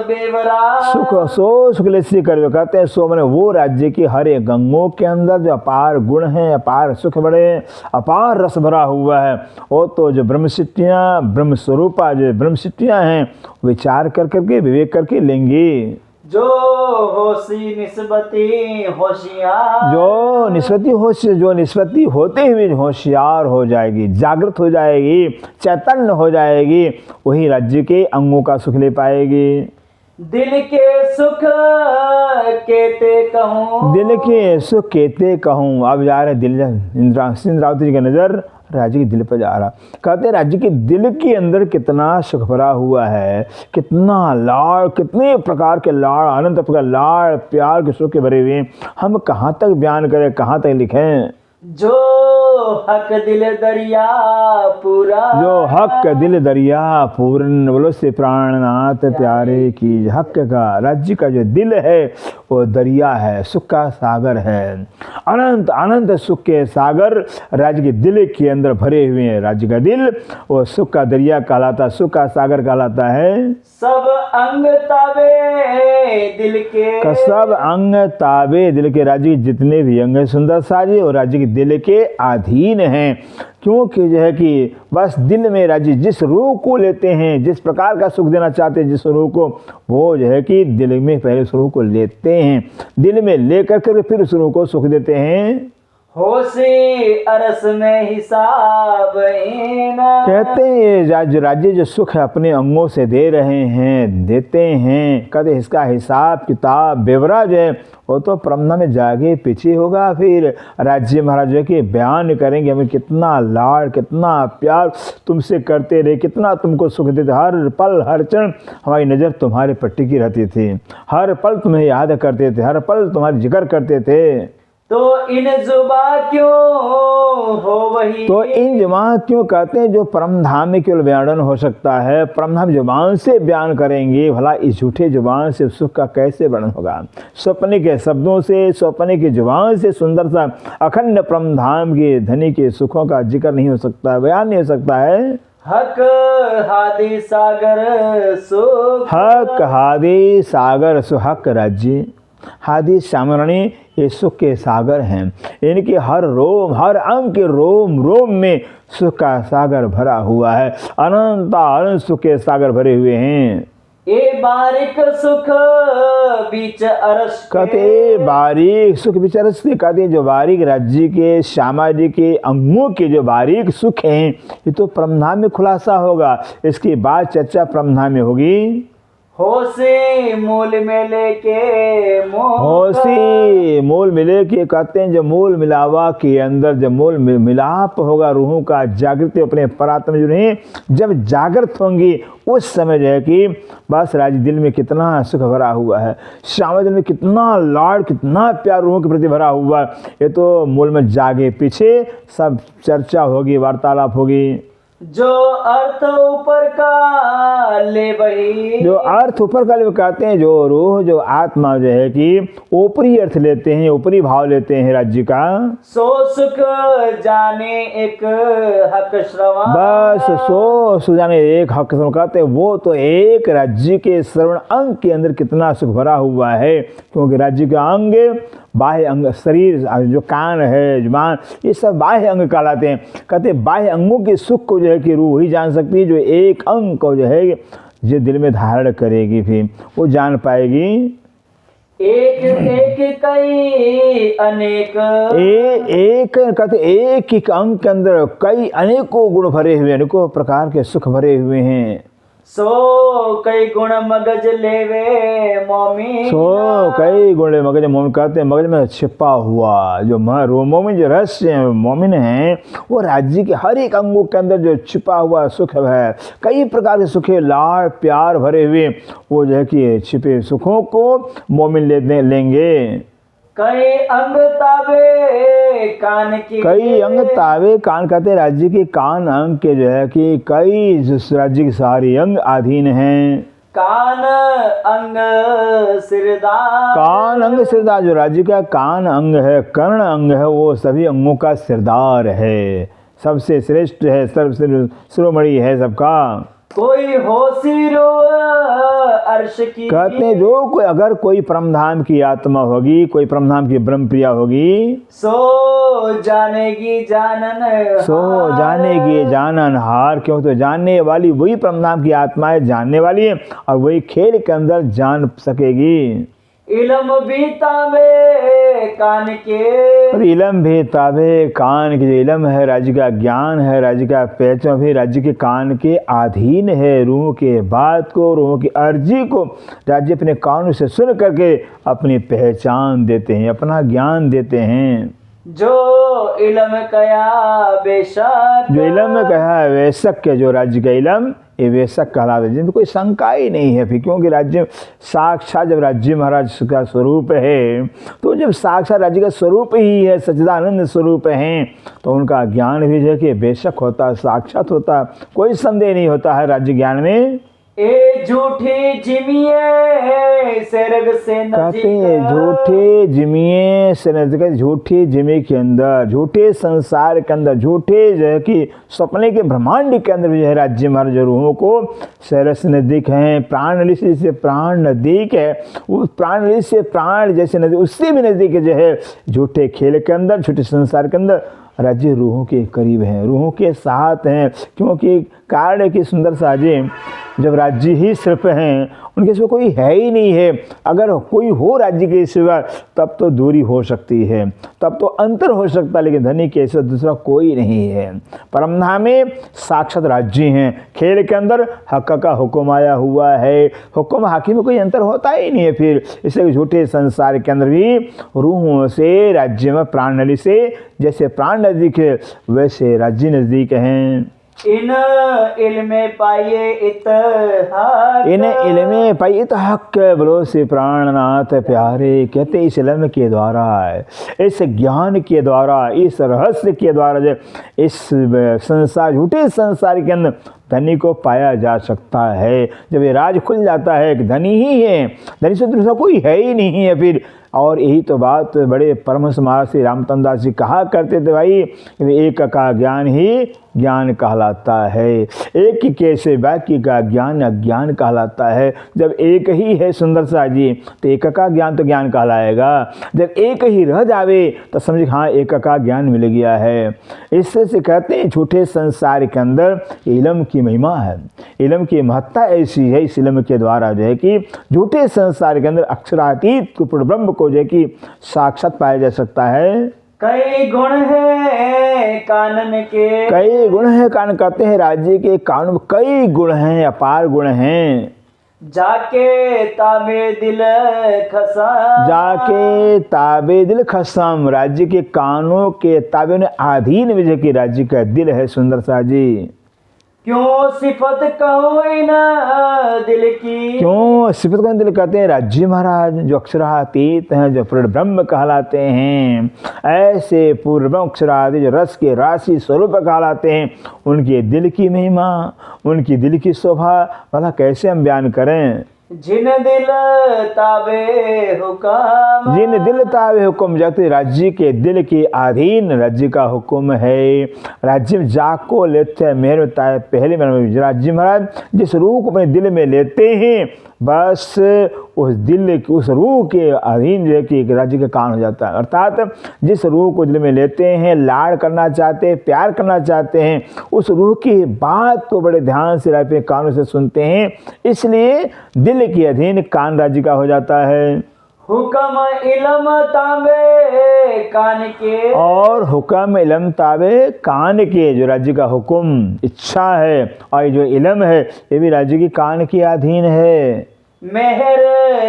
S2: बेवरा,
S1: सुख लेसी कर कहते हैं, सो मैंने वो राज्य की हर एक गंगों के अंदर जो अपार गुण हैं, अपार सुख बड़े, अपार रस भरा हुआ है, वो तो जो ब्रह्म सिटियाँ, ब्रह्म स्वरूपा जो ब्रह्म सिटियाँ हैं, विचार कर करके विवेक करके लेंगे।
S2: जो होशी निस्बती होशियार,
S1: जो निस्बती होते हुए होशियार हो जाएगी, जागृत हो जाएगी, चैतन्य हो जाएगी, वही राज्य के अंगों का सुख ले पाएगी।
S2: दिल के सुख केते कहूँ,
S1: दिल के सुख केते कहूँ। अब जा रहे दिल, इंद्रावती जी की नज़र राज्य के दिल पर जा रहा, कहते हैं राज्य के दिल के अंदर कितना सुख भरा हुआ है, कितना लाड़, कितने प्रकार के लाड़, अनंत प्रकार लाड़ प्यार के सुख के भरे हुए, हम कहाँ तक बयान करें, कहाँ तक लिखें।
S2: जो हक दिल दरिया पूरा,
S1: जो हक दिल दरिया पूर्ण, बोलो से प्राणनाथ प्यारे की। हक का राज्य का जो दिल है वो दरिया है, सुख का सागर है, अनंत अनंत सुख के सागर राज्य के दिल के अंदर भरे हुए हैं। राज्य का दिल वो सुख का दरिया कहलाता, सुख का सागर कहलाता है।
S2: सब अंग ताबे दिल के,
S1: सब अंग ताबे दिल के, राज्य के जितने भी अंग हैं सुंदर साजी और राज्य के दिल के अधीन हैं, क्योंकि जो है कि बस दिल में राज्य जिस रूह को लेते हैं, जिस प्रकार का सुख देना चाहते हैं जिस रूह को, वो जो है कि दिल में पहले उस रूह को लेते हैं, दिल में लेकर के फिर उस रूह को सुख देते हैं।
S2: होशी अरस में हिसाब
S1: कहते हैं जो राज्य जो सुख है अपने अंगों से दे रहे हैं, देते हैं, कहते इसका हिसाब किताब बेवरा जो है वो तो परमधाम में जागे पीछे होगा। फिर राज्य महाराज के बयान करेंगे, हमें कितना लाड़, कितना प्यार तुमसे करते रहे, कितना तुमको सुख देते, हर पल हर क्षण हमारी नज़र तुम्हारे पट्टी की रहती थी, हर पल तुम्हें याद करते थे, हर पल तुम्हारी जिक्र करते थे।
S2: तो इन जुबा क्यों हो वही,
S1: तो इन जुबान क्यों कहते हैं, जो परमधाम में केवल बयान हो सकता है, परमधाम जुबान से बयान करेंगे, भला इस झूठे जुबान से सुख का कैसे वर्णन होगा। स्वप्न के शब्दों से, स्वप्न की जुबान से सुंदर सा अखंड परमधाम के धनी के सुखों का जिक्र नहीं हो सकता, बयान नहीं हो सकता है।
S2: हक हादी सागर सुख,
S1: हक हादी सागर सुहक राज्य, हादी सामरणी ये सुख के सागर हैं, इनके हर रोम, हर अंग के रोम रोम में सुख का सागर भरा हुआ है, अनंत अनंत सुख के सागर भरे हुए हैं।
S2: ए बारीक सुख बीच अरस,
S1: कहते बारीक सुख बीच अरस के, कहते जो बारीक राज्य के सामाजिक के अंगों के जो बारीक सुख हैं, ये तो परमधाम में खुलासा होगा, इसकी बात चर्चा परमधाम में होगी।
S2: होशी मूल में लेके
S1: होशी मूल मिले के कहते हैं, जब मूल मिलावा के अंदर जब मूल मिलाप होगा रूहों का, जागृति अपने परात्म जो नहीं जब जागृत होंगी उस समय जो है कि बस राज दिल में कितना सुख भरा हुआ है, श्याम दिल में कितना लाड कितना प्यार रूहों के प्रति भरा हुआ है। ये तो मूल में जागे पीछे सब चर्चा होगी, वार्तालाप होगी।
S2: जो अर्थ ऊपर का ले वही,
S1: जो अर्थ ऊपर का ले कहते हैं, जो रूह जो आत्मा जो है कि ऊपरी अर्थ लेते हैं, ऊपरी भाव लेते हैं राज्य का,
S2: सो सुख जाने एक हक श्रवण,
S1: बस सो सुख जाने एक हक श्रवण कहते हैं। वो तो एक राज्य के श्रवण अंग के अंदर कितना सुख भरा हुआ है, क्योंकि राज्य का अंग बाह्य अंग, शरीर जो कान है जुबान ये सब बाह्य अंग कहलाते हैं। कहते हैं बाह्य अंगों के सुख को जो है कि रूह ही जान सकती है, जो एक अंग को जो है जो दिल में धारण करेगी फिर वो जान पाएगी।
S2: एक एक कई अनेक,
S1: एक कहते एक ही अंग के अंदर कई अनेकों गुण भरे हुए, अनेकों प्रकार के सुख भरे हुए हैं।
S2: सो कई गुण मगज लेवे मोमी,
S1: सो कई गुण मगज मोमिन कहते हैं, मगज में छिपा हुआ जो मोमिन जो रहस्य मोमिन है वो राज्य के हर एक अंगों के अंदर जो छिपा हुआ सुख है, कई प्रकार के सुख लाड प्यार भरे हुए, वो जो है कि छिपे सुखों को मोमिन लेंगे।
S2: कई अंग तावे कान की,
S1: कई अंग तावे कान कहते हैं राज्य के कान अंग के जो है कि कई राज्य के सारे अंग अधीन हैं।
S2: कान अंग सिरदार,
S1: कान अंग सिरदार जो राज्य का कान अंग है, कर्ण अंग है, वो सभी अंगों का सिरदार है, सबसे श्रेष्ठ है, सर्वमणि है सबका।
S2: कोई होशी रो अर्श की,
S1: कहते हैं जो कोई अगर कोई परमधाम की आत्मा होगी, कोई परमधाम की ब्रह्म प्रिया होगी,
S2: सो जानेगी जानन,
S1: सो जानेगी जानन हार, क्यों तो जानने वाली वही परमधाम की आत्मा है, जानने वाली है और वही खेल के अंदर जान सकेगी।
S2: इलम भी तावे कान के,
S1: इलम भी ताबे कान के, जो इलम है राज्य का ज्ञान है, राज्य का पहचान भी राज्य के कान के अधीन है। रूह के बात को, रूह की अर्जी को राज्य अपने कानों से सुन करके अपनी पहचान देते हैं, अपना ज्ञान देते हैं।
S2: जो इलम कया बेशक,
S1: जो इलम में कहा है वैशक के, जो राज्य का इलम ये वैशक कहलाता है, जिनमें कोई शंका ही नहीं है फिर, क्योंकि राज्य साक्षात जब राज्य महाराज का स्वरूप है, तो जब साक्षात राज्य का स्वरूप ही है, सच्चिदानंद स्वरूप हैं, तो उनका ज्ञान भी जो कि बेशक होता है, साक्षात होता है, कोई संदेह नहीं होता है राज्य ज्ञान में।
S2: ए झूठे जिमिए सरग से
S1: कहते हैं झूठे जिमिए से नजदीक, झूठे जिमे के अंदर, झूठे संसार के अंदर, झूठे जो है कि सपने के ब्रह्मांड के अंदर जो है राज्य महाराज रूहों को शहर से नजदीक हैं। प्राण नली से प्राण नजदीक है, उस प्राण नली से प्राण जैसे नजदीक, उससे भी नजदीक जो है झूठे खेल के अंदर, झूठे संसार के अंदर राज्य रूहों के करीब हैं, रूहों के साथ हैं। क्योंकि कारण है कि सुंदर साजे जब राज्य ही सिर्फ हैं, उनके सिवा कोई है ही नहीं है। अगर कोई हो राज्य के सिवा तब तो दूरी हो सकती है, तब तो अंतर हो सकता है, लेकिन धनी के सिवा दूसरा कोई नहीं है। परमधाम में साक्षात राज्य हैं, खेल के अंदर हक का हुक्म आया हुआ है, हुक्म हाकिम में कोई अंतर होता ही नहीं है। फिर इसलिए झूठे संसार के अंदर भी रूहों से राज्य में प्राण नली से जैसे प्राण नजदीक है, वैसे राज्य नजदीक हैं।
S2: इन इल्मे पाइए इत्तेहाद,
S1: इन इल्मे पाइए इत्तेहाद बोलो से प्राणनाथ प्यारे, कहते इस इल्म के द्वारा, इस ज्ञान के द्वारा, इस रहस्य के द्वारा जो इस संसार, झूठे संसार के अंदर धनी को पाया जा सकता है। जब ये राज खुल जाता है कि धनी ही है, धनी से दूसरा कोई है ही नहीं है फिर। और यही तो बात बड़े परमहंस महाराज श्री रामतन दास जी कहा करते थे, भाई एक का ज्ञान ही ज्ञान कहलाता है, एक के से बाकी का ज्ञान अज्ञान कहलाता है। जब एक ही है सुंदर सा जी तो एक का ज्ञान तो ज्ञान कहलाएगा, जब एक ही रह जावे तो समझ हाँ एक का ज्ञान मिल गया है। इससे से कहते हैं झूठे संसार के अंदर इल्म की महिमा है, इल्म की महत्ता ऐसी है, इस इल्म के द्वारा जो है कि झूठे संसार के अंदर अक्षरातीत पूर्ण ब्रह्म को जो है कि साक्षात पाया जा सकता है।
S2: कई गुण है कानन के,
S1: कई गुण है कान कहते हैं राज्य के कान में कई गुण हैं, अपार गुण हैं।
S2: जाके ताबे दिल खसा,
S1: जाके ताबे दिल खसम, राज्य के कानों के ताबे ने अधीन विजय की राज्य का दिल है सुंदर सा जी।
S2: क्यों सिफत कहूँ इन दिल की,
S1: क्यों सिफत कौन दिल कहते हैं? राज्य महाराज जो अक्षरातीत हैं, जो पूर्ण ब्रह्म कहलाते हैं, ऐसे पूर्ण ब्रह्म अक्षरादि जो रस के राशि स्वरूप कहलाते हैं, उनके दिल की महिमा, उनकी दिल की शोभा भला कैसे हम बयान करें?
S2: जिन दिल ताबे हुक्म,
S1: जिन दिल ताबे हुक्म, जाते राज्य के दिल के अधीन राज्य का हुक्म है। राज्य में जाको लेते हैं मेहर ताए पहले में राज्य महाराज जिस रूह को अपने दिल में लेते हैं, बस उस दिल उस रूह के अधीन जो है कि एक राज्य का कान हो जाता है। अर्थात जिस रूह को दिल में लेते हैं, लाड़ करना चाहते हैं, प्यार करना चाहते हैं, उस रूह की बात को बड़े ध्यान से अपने कानों से सुनते हैं, इसलिए दिल के अधीन कान राज्य का हो जाता है।
S2: हुक्म इलम ताबे कान के,
S1: और हुक्म इलम ताबे कान के, जो राज्य का हुक्म इच्छा है और जो इलम है ये भी राज्य की कान के अधीन है।
S2: मेहर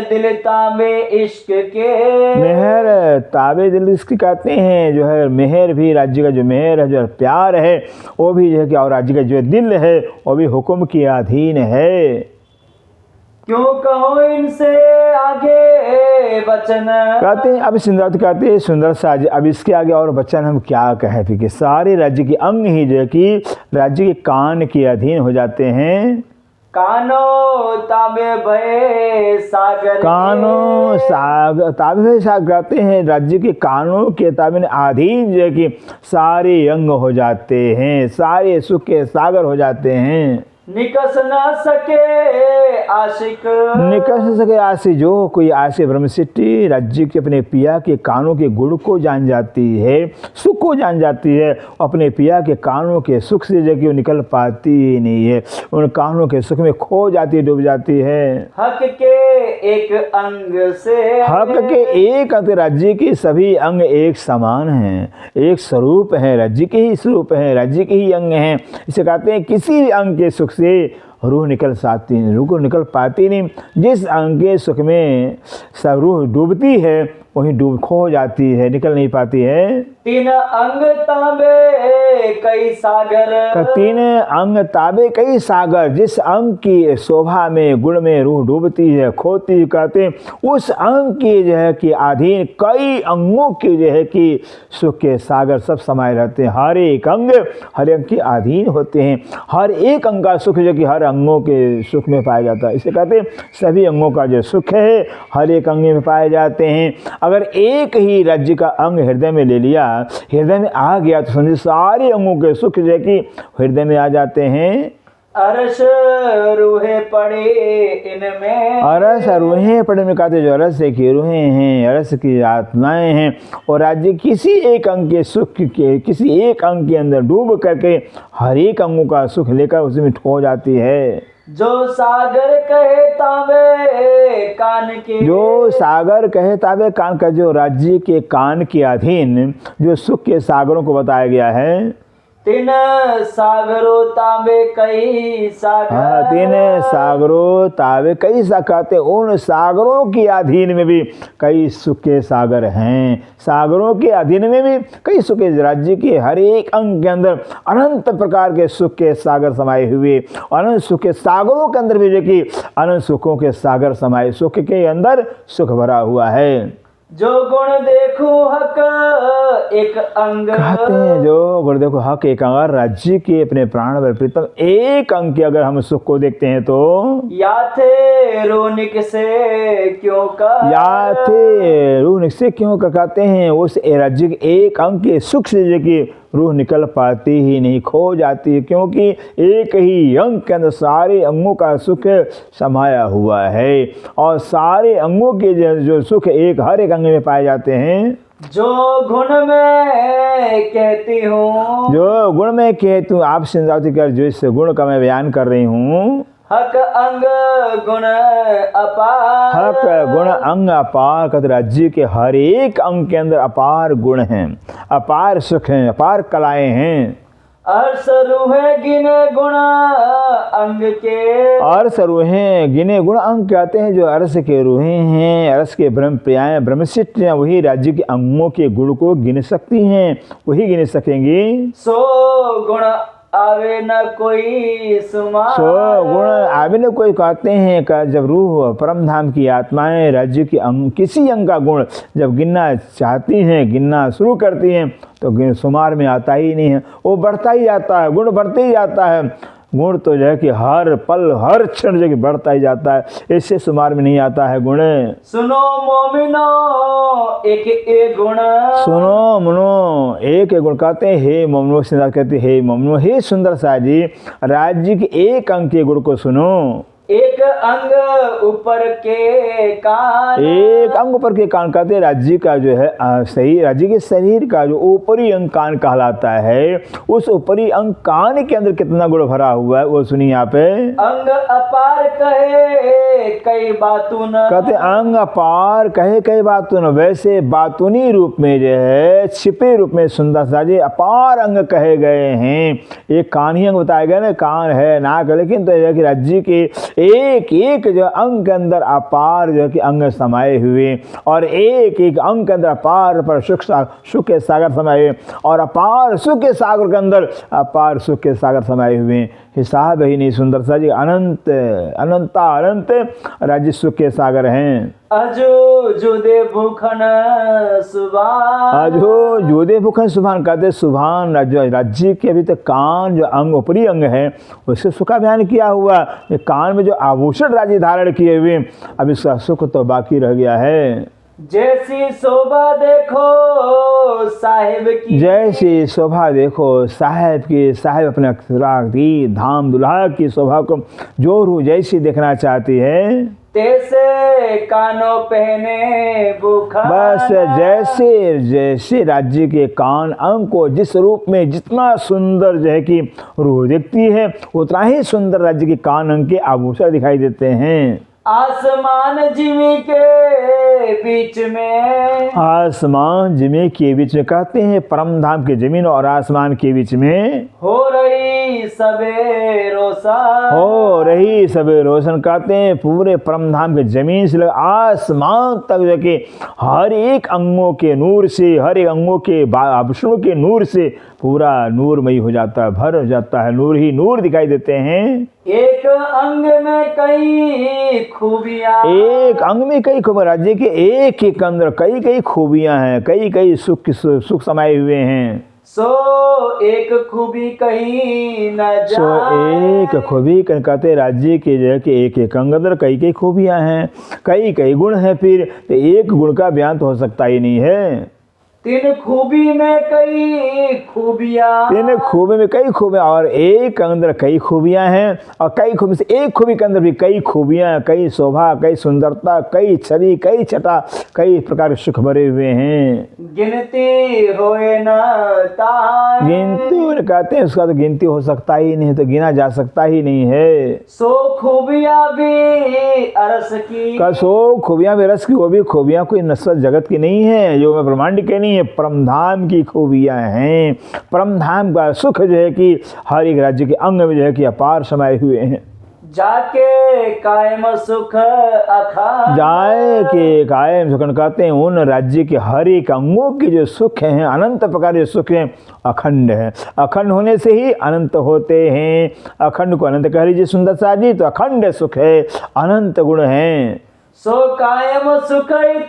S2: दिल ताबे इश्क के,
S1: मेहर ताबे दिल इसकी कहते हैं, जो है मेहर भी राज्य का जो मेहर है, जो प्यार है, वो भी जो है कि और राज्य का जो दिल है वो भी हुक्म के अधीन है।
S2: क्यों कहो इनसे आगे वचन,
S1: कहते हैं अब सिंधरावती कहते हैं सुंदर सा जी, अब इसके आगे और वचन हम क्या कहें, फिर सारे राज्य के अंग ही जो है कि राज्य के कान के अधीन हो जाते हैं।
S2: कानो ताबे भय सागर,
S1: कानों सागर ताबे सागर कहते हैं, राज्य के कानों के ताबे में अधीन जो है कि सारे अंग हो जाते हैं, सारे सुख के सागर हो जाते हैं।
S2: निकस ना सके आशिक,
S1: निकस सके आशी, जो कोई आशी ब्रह्मसिद्धि राज्य के अपने पिया के कानों के गुण को जान जाती है, सुख को जान जाती है, अपने पिया के कानों के सुख से जो कि वो निकल पाती ही नहीं है, उन कानों के सुख में खो जाती है, डूब जाती है।
S2: हक के एक अंग से,
S1: हक के एक अंग, राज्य के सभी अंग एक समान हैं, एक स्वरूप है, राज्य के ही स्वरूप है, राज्य के ही अंग हैं। इसे कहते हैं किसी भी अंग के सुख से रूह निकल साती नहीं, रूह को निकल पाती नहीं। जिस अंग के सुख में सब रूह डूबती है वहीं डूब खो जाती है, निकल नहीं पाती है।
S2: तीन अंग ताबे कई सागर,
S1: तीन अंग ताबे कई सागर, जिस अंग की शोभा में गुण में रूह डूबती है, खोती है, कहते हैं उस अंग की जो है कि अधीन कई अंगों के जो है कि सुख के सागर सब समाये रहते हैं। हर एक अंग के अधीन होते हैं, हर एक अंग का सुख जो कि हर अंगों के सुख में पाया जाता है। इसे कहते हैं सभी अंगों का जो सुख है हर एक अंग में पाए जाते हैं। अगर एक ही राज्य का अंग हृदय में ले लिया, हृदय में आ गया, तो समझिए सारे अंगों के सुख जो कि हृदय में आ जाते हैं।
S2: अरस रूहे पड़े इनमें,
S1: अरस रूहें पड़े में कहते जो अरस की रूहें हैं, अरस की आत्माएं हैं, और राज्य किसी एक अंग के सुख के किसी एक अंग के अंदर डूब करके हर एक अंगों का सुख लेकर उसमें खो जाती है।
S2: जो सागर कहे ताबे कान के,
S1: जो सागर कहे ताबे कान का, जो राज्य के कान के अधीन जो सुख के सागरों को बताया गया है।
S2: तीन सागरों ताबे कई सागर,
S1: हाँ, तीन सागरों ताबे कई सागर, कहते उन सागरों के अधीन में भी कई सुख के सागर हैं। सागरों के अधीन में भी कई सुख के, राज्य के हर एक अंग के अंदर अनंत प्रकार के सुख के सागर समाये हुए, अनंत सुख के सागरों के अंदर भी जो कि अनंत सुखों के सागर समाये, सुख के अंदर सुख भरा हुआ है।
S2: जो गुण देखो हक एक अंग,
S1: कहते हैं जो गुण देखो हक एक अंग, राज्य के अपने प्राण व प्रीतम एक अंग के अगर हम सुख को देखते हैं तो
S2: या थे रोनिक से क्यों कर,
S1: या थे रूह से क्यों कर, कहते हैं उस राज्य के एक अंग के सुख से जो कि रूह निकल पाती ही नहीं, खो जाती है, क्योंकि एक ही अंग के अंदर सारे अंगों का सुख समाया हुआ है, और सारे अंगों के जो सुख एक हर एक अंग में पाए जाते हैं।
S2: जो गुण में कहती हूँ,
S1: जो गुण में कहती हूँ, आप सिंधरावती कर जो इस गुण का मैं बयान कर रही हूँ।
S2: हक अंग गुण अपार,
S1: हक गुण अंग अपार, कहते राज्य के हर एक अंग के अंदर अपार गुण हैं, अपार सुख हैं, अपार कलाएं हैं।
S2: अरसरुहे गिने गुण अंग के।
S1: और सरूहें गिने गुण अंग कहते हैं, जो अरस के रूहें हैं, अरस के ब्रह्म प्रियाएं ब्रह्मशिष्ट हैं, वही राज्य के अंगों के गुण को गिन सकती हैं, वही गिन सकेंगी।
S2: सो गुण आवे न कोई सुमा।
S1: सो गुण आवे न कोई कहते हैं का जब रूह परम धाम की आत्माएं राज्य के अंग किसी अंग का गुण जब गिनना चाहती हैं, गिनना शुरू करती हैं, तो शुमार में आता ही नहीं है, वो बढ़ता ही जाता है, गुण बढ़ते ही जाता है। गुण तो जो है कि हर पल हर क्षण जो कि बढ़ता ही जाता है, इससे शुमार में नहीं आता है गुण।
S2: सुनो मोमिनो एक एक गुण।
S1: सुनो मनो एक गुण कहते हैं, हे मोमनो, सुंदर कहते हैं, हे मोमनो, हे सुंदर सा जी, राज्य के एक अंग के गुण को सुनो।
S2: एक अंग ऊपर के कान।
S1: एक अंग ऊपर के कान कहते हैं, राज्य का जो है सही राज्य के शरीर का जो ऊपरी अंग कान कहलाता है, उस ऊपरी अंग कान के अंदर कितना गुण भरा हुआ है वो सुनिए यहाँ पे।
S2: अंग अपार कहे कई बातून।
S1: कहते अंग अपार कहे कई बातून, वैसे बातूनी रूप में जो है छिपे रूप में सुंदर सा जी अपार अंग कहे गए हैं। एक कान ही अंग बताया गया ना, कान है नाक है, लेकिन तो यह कि राज्य के एक एक जो अंग के अंदर अपार जो कि अंग समाये हुए, और एक एक अंग के अंदर अपार पर सुख के सागर समाये हुए, और अपार सुख के सागर के अंदर अपार सुख के सागर समाये हुए। हिसाब ही नहीं सुंदर सा जी, अनंत अनंता अनंत राज्य सुख के सागर हैं।
S2: अजो जुदे भूखन सुभान।
S1: अजो जुदे भूखन सुभान कहते सुभान राज्य के अभी तक कान जो अंग ऊपरी अंग है उससे सुख का बयान किया हुआ, कान में जो आभूषण राज्य धारण किए हुए, अब इसका सुख तो बाकी रह गया है।
S2: जैसी शोभा देखो साहिब की।
S1: जैसी शोभा देखो साहिब की, साहिब अपने अक्षराग दी धाम दुल्हा की शोभा को जो रूह जैसी देखना चाहती है,
S2: तैसे कानों पहने बुखार।
S1: बस जैसे जैसे राज्य के कान अंग को जिस रूप में जितना सुंदर जो है कि रूह दिखती है, उतना ही सुंदर राज्य के कान अंग के आभूषण दिखाई देते हैं।
S2: आसमान जिमी के बीच में।
S1: आसमान जिमी के बीच में कहते हैं परम धाम के जमीन और आसमान के बीच में
S2: हो रही सबे रोशन।
S1: हो रही सबे रोशन कहते हैं पूरे परम धाम के जमीन से आसमान तक जो कि हर एक अंगों के नूर से, हर एक अंगों के आभूषणों के नूर से पूरा नूरमयी हो जाता है, भर हो जाता है, नूर ही नूर दिखाई देते हैं।
S2: एक अंग में कई खूबियां।
S1: एक अंग में कई खूबियां, राज्य के एक एक अंदर कई कई खूबियां हैं, कई कई सुख समाये हुए हैं।
S2: सो एक खूबी कहीं न जाए।
S1: सो एक खूबी कहते राज्य के जो है कि एक एक अंग अंदर कई कई खूबियां हैं, कई कई गुण हैं, फिर एक गुण का बयान तो हो सकता ही नहीं है।
S2: तीन खूबी में कई खूबियां।
S1: तीन खूबी में कई खूबियां, और एक अंदर कई खूबियां हैं, और कई खूबी से एक खूबी के अंदर भी कई खूबियां, कई शोभा, कई सुंदरता, कई छवि, कई छटा, कई प्रकार के सुख भरे हुए हैं।
S2: गिनती होए न ताई।
S1: गिनती कहते हैं उसका तो गिनती हो सकता ही नहीं, तो गिना जा सकता ही नहीं है।
S2: सो खूबियां भी अरस की।
S1: सो खूबियां भी रस की, वो भी खूबियां कोई नस्बत जगत की नहीं है, जो मैं ब्रह्मांड के नहीं, परमधाम की खूबियां हैं। परमधाम का सुख जो है कि हर एक राज्य के अंग में जो है कि अपार समाये हुए हैं।
S2: जाके कायम सुख अखंड।
S1: जाए के कायम सुख कहते हैं उन राज्य के हर एक अंगों के जो सुख हैं, अनंत प्रकार के सुख हैं, अखंड है। अखंड होने से ही अनंत होते हैं। अखंड को अनंत कह लीजिए सुंदर सा जी, तो अखंड सुख है, अनंत गुण हैं।
S2: सो कायम सुखित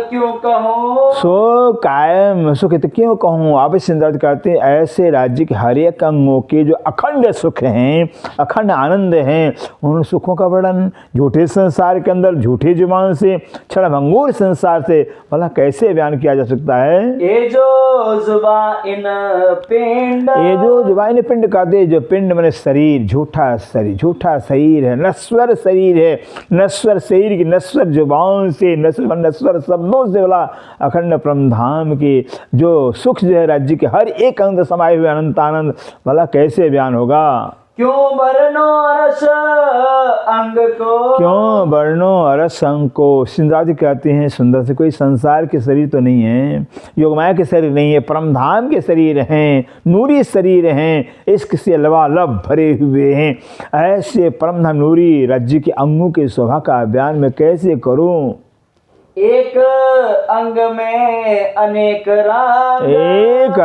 S2: क्यों कहूँ।
S1: सो कायम सुखित क्यों कहूँ, आप सिंदर्द कहते हैं ऐसे राज्य के हर एक अंगों के जो अखंड सुख हैं, अखंड आनंद हैं, उन सुखों का वर्णन झूठे संसार के अंदर झूठे जुबान से, क्षणभंगुर संसार से भला कैसे बयान किया जा सकता है।
S2: ये जो जुबान पिंड।
S1: ये जो जुबान पिंड कहते, जो पिंड मैंने शरीर, झूठा शरीर है, नश्वर शरीर है, नश्वर शरीर की नश्वर जुबान से, नश्वर शब्दों से बोला अखंड परमधाम के जो सुख जो है राज्य के हर एक अंग समाये हुए अनंत आनंद भला कैसे बयान होगा।
S2: क्यों वर्णो रस अंग को,
S1: क्यों वर्णो अरस अंग को। सिंधराज कहते हैं सुंदर से, कोई संसार के शरीर तो नहीं है, योगमाया के शरीर नहीं है, परमधाम के शरीर हैं, नूरी शरीर हैं, इश्क से लबालब भरे हुए हैं। ऐसे परमधाम नूरी राज्य के अंगों की शोभा का बयान मैं कैसे करूं।
S2: एक अंग में अनेक रंग,
S1: एक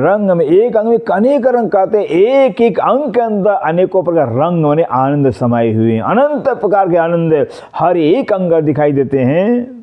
S1: रंग में, एक अंग में अनेक रंग कहते हैं। एक एक अंग के अंदर अनेकों प्रकार रंग माने आनंद समाये हुए हैं, अनंत प्रकार के आनंद हर एक अंग दिखाई देते हैं।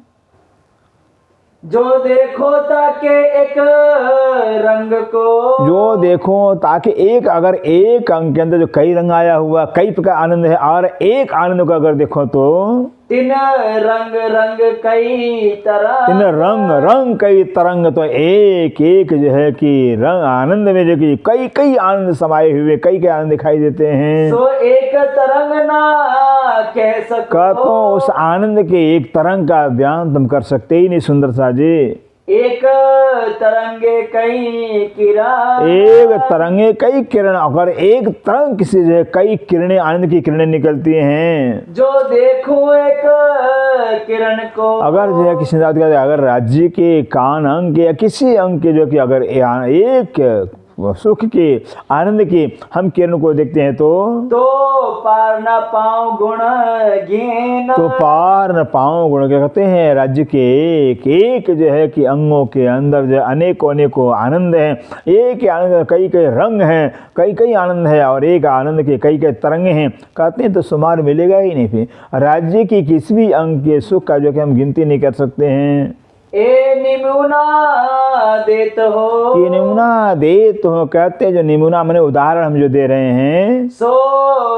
S2: जो देखो ताके एक रंग को,
S1: जो देखो ताकि एक, अगर एक अंग के अंदर जो कई रंग आया हुआ, कई प्रकार आनंद है, और एक आनंद को अगर देखो तो
S2: तीन रंग रंग कई तरह,
S1: तीन रंग रंग कई तरंग, तो एक एक जो है कि रंग आनंद में जो कि कई कई आनंद समाये हुए, कई कई आनंद दिखाई देते हैं।
S2: सो एक तरंग ना कह सको,
S1: तो उस आनंद के एक तरंग का बयान तुम कर सकते ही नहीं सुंदर सा जी।
S2: एक तरंगे कई किरण,
S1: एक तरंगे कई किरण, अगर एक तरंग किसी जो है कई किरणें, आनंद की किरणें निकलती हैं।
S2: जो देखो एक किरण को,
S1: अगर जो है किसी बात का, अगर राज्य के कान अंग के या किसी अंग के जो कि अगर एक सुख के आनंद के हम किरण को देखते हैं तो
S2: पार न पाऊं गुण गिन,
S1: तो पार न पाऊं गुण क्या कहते हैं। राज्य के एक एक जो है कि अंगों के अंदर जो अनेकों अनेकों आनंद हैं, एक ही आनंद कई कई रंग हैं, कई कई आनंद है, और एक आनंद के कई कई तरंगे हैं कहते हैं, तो शुमार मिलेगा ही नहीं। फिर राज्य की किसी भी अंग के सुख का जो कि हम गिनती नहीं कर सकते हैं।
S2: ए निमुना देत हो,
S1: ये नमूना देत हो कहते हैं, जो निमुना मैंने उदाहरण हम जो दे रहे हैं,
S2: सो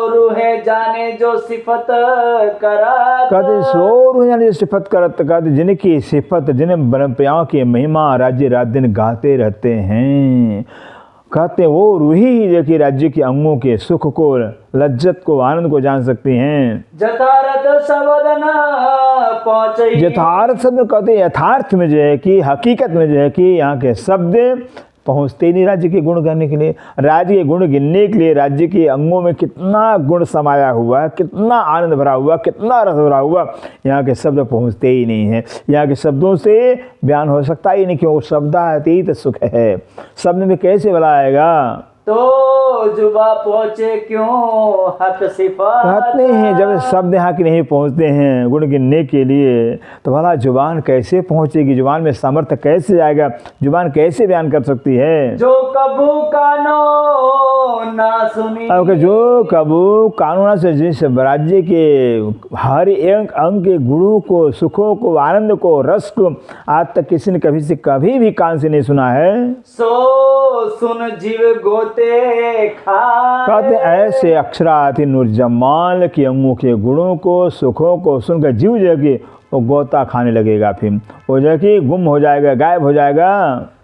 S2: रूहे जाने जो सिफत करत,
S1: कहते सो रूह जाने जो सिफत करत, कहते जिनकी सिफत, जिन प्रियाओं की महिमा राज्य रात दिन गाते रहते हैं, कहते वो रूही जो कि राज्य के अंगों के सुख को, लज्जत को, आनंद को जान सकती हैं।
S2: जथारथ शब्द न पहुंचे,
S1: यथार्थ शब्द कहते हैं, यथार्थ में जो है कि हकीकत में जो है कि यहाँ के शब्द पहुँचते ही नहीं राज्य के गुण करने के लिए। राज्य के गुण गिनने के लिए राज्य के अंगों में कितना गुण समाया हुआ है, कितना आनंद भरा हुआ, कितना रस भरा हुआ, यहाँ के शब्द पहुँचते ही नहीं हैं। यहाँ के शब्दों से बयान हो सकता ही नहीं, क्यों शब्दातीत सुख है, शब्द में कैसे भला आएगा।
S2: तो जुबा पहुंचे क्यों हक सिफत,
S1: कहते हैं जब शब्द यहाँ के नहीं पहुँचते हैं गुण गिनने के लिए, तो भला जुबान कैसे पहुँचेगी, जुबान में सामर्थ्य कैसे जाएगा, जुबान कैसे बयान कर सकती है।
S2: जो कबू कानो ना सुनी,
S1: अब जो कबू कानूना से जिस राज्य के हर एक अंग के गुणों को, सुखों को, आनंद को, रस को आज तक किसी ने कभी से कभी भी कान से नहीं सुना है,
S2: सो सुन जीव गोते खा,
S1: कहते ऐसे अक्षराति नूरजमाल के अंगों के गुणों को, सुखों को सुनकर जीव जो कि वो गोता खाने लगेगा, फिर वो जो कि गुम हो जाएगा, गायब हो जाएगा।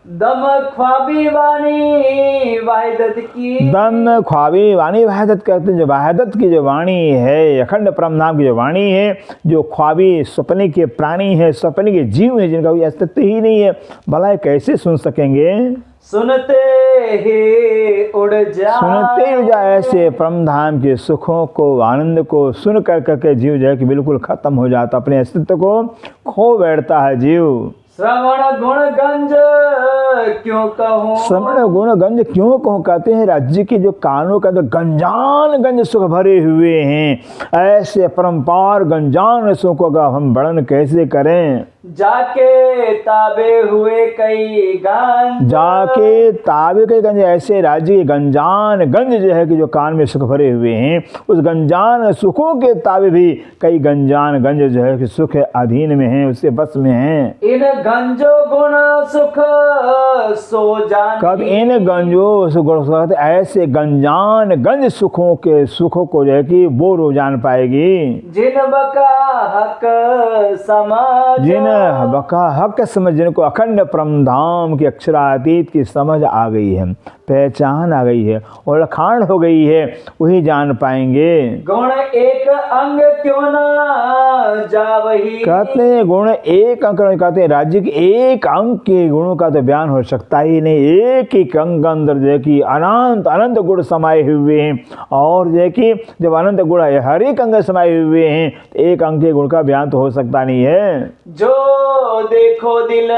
S2: दम ख्वाबी वाणी वाहिदत की,
S1: दम ख्वाबी वाणी वाहिदत कहते हैं, जो वाहिदत की जो वाणी है, अखंड परमधाम की जो वाणी है, जो ख्वाबी स्वप्न के प्राणी है, स्वप्न के जीव है, जिनका कोई अस्तित्व ही नहीं है, भला कैसे सुन सकेंगे।
S2: सुनते ही उड़ जा,
S1: सुनते ही जा ऐसे परमधाम के सुखों को, आनंद को सुन कर करके जीव जो है कि बिल्कुल खत्म हो जाता, अपने अस्तित्व को खो बैठता है जीव।
S2: श्रवण गुण गंज क्यों कहूँ,
S1: श्रवण गुण गंज क्यों कहूँ कहते हैं, राज्य के जो कानों का तो गंजान गंज सुख भरे हुए हैं, ऐसे परम्पार गंजान सुखों का हम वर्णन कैसे करें।
S2: जाके ताबे हुए कई गंज,
S1: जाके ताबे कई गंज, ऐसे राज्य के गंजान गंज जो है कि जो कान में सुख भरे हुए हैं, उस गंजान सुखों के ताबे भी कई गंजान गंज जो है कि सुख अधीन में हैं, उसके बस में हैं।
S2: इन गंजो गुण सुख सो जान,
S1: कहते इन गंजो सुख, ऐसे गंजान गंज सुखों के सुखों को जो है कि वो रो जान पाएगी,
S2: जिन बका हक समझ,
S1: जिन बका हक समझ, जिनको अखंड परम धाम की अक्षरातीत की समझ आ गई है, पहचान आ गई है और अखांड हो गई है, वही जान पाएंगे।
S2: गुण एक अंग क्यों न जावही।
S1: कहते हैं गुण एक अंक, कहते हैं राज्य के एक अंक के गुणों का तो बयान हो सकता ही नहीं। एक ही अंग अंदर जो है कि अनंत अनंत गुण समाये हुए हैं, और जो है कि जब अनंत गुण हर एक अंग समाये हुए हैं, तो एक अंक के गुण का बयान तो हो सकता नहीं है।
S2: जो देखो दिल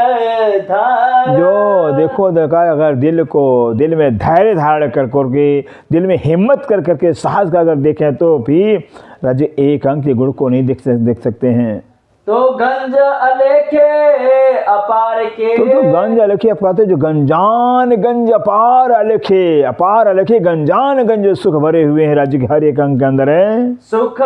S2: धार,
S1: जो देखो देखा, अगर दिल में धैर्य धारण कर करके, दिल में हिम्मत कर करके, साहस का अगर देखें तो भी राज्य एक अंक के गुण को नहीं देख सकते हैं।
S2: तो गंज अलेखे अपार के,
S1: तो गंज अलेखे आप कहते, जो गंजान गंज अपार अलेखे गंजान गंज सुख भरे हुए हैं राज्य के हर एक अंग के अंदर है।
S2: सुख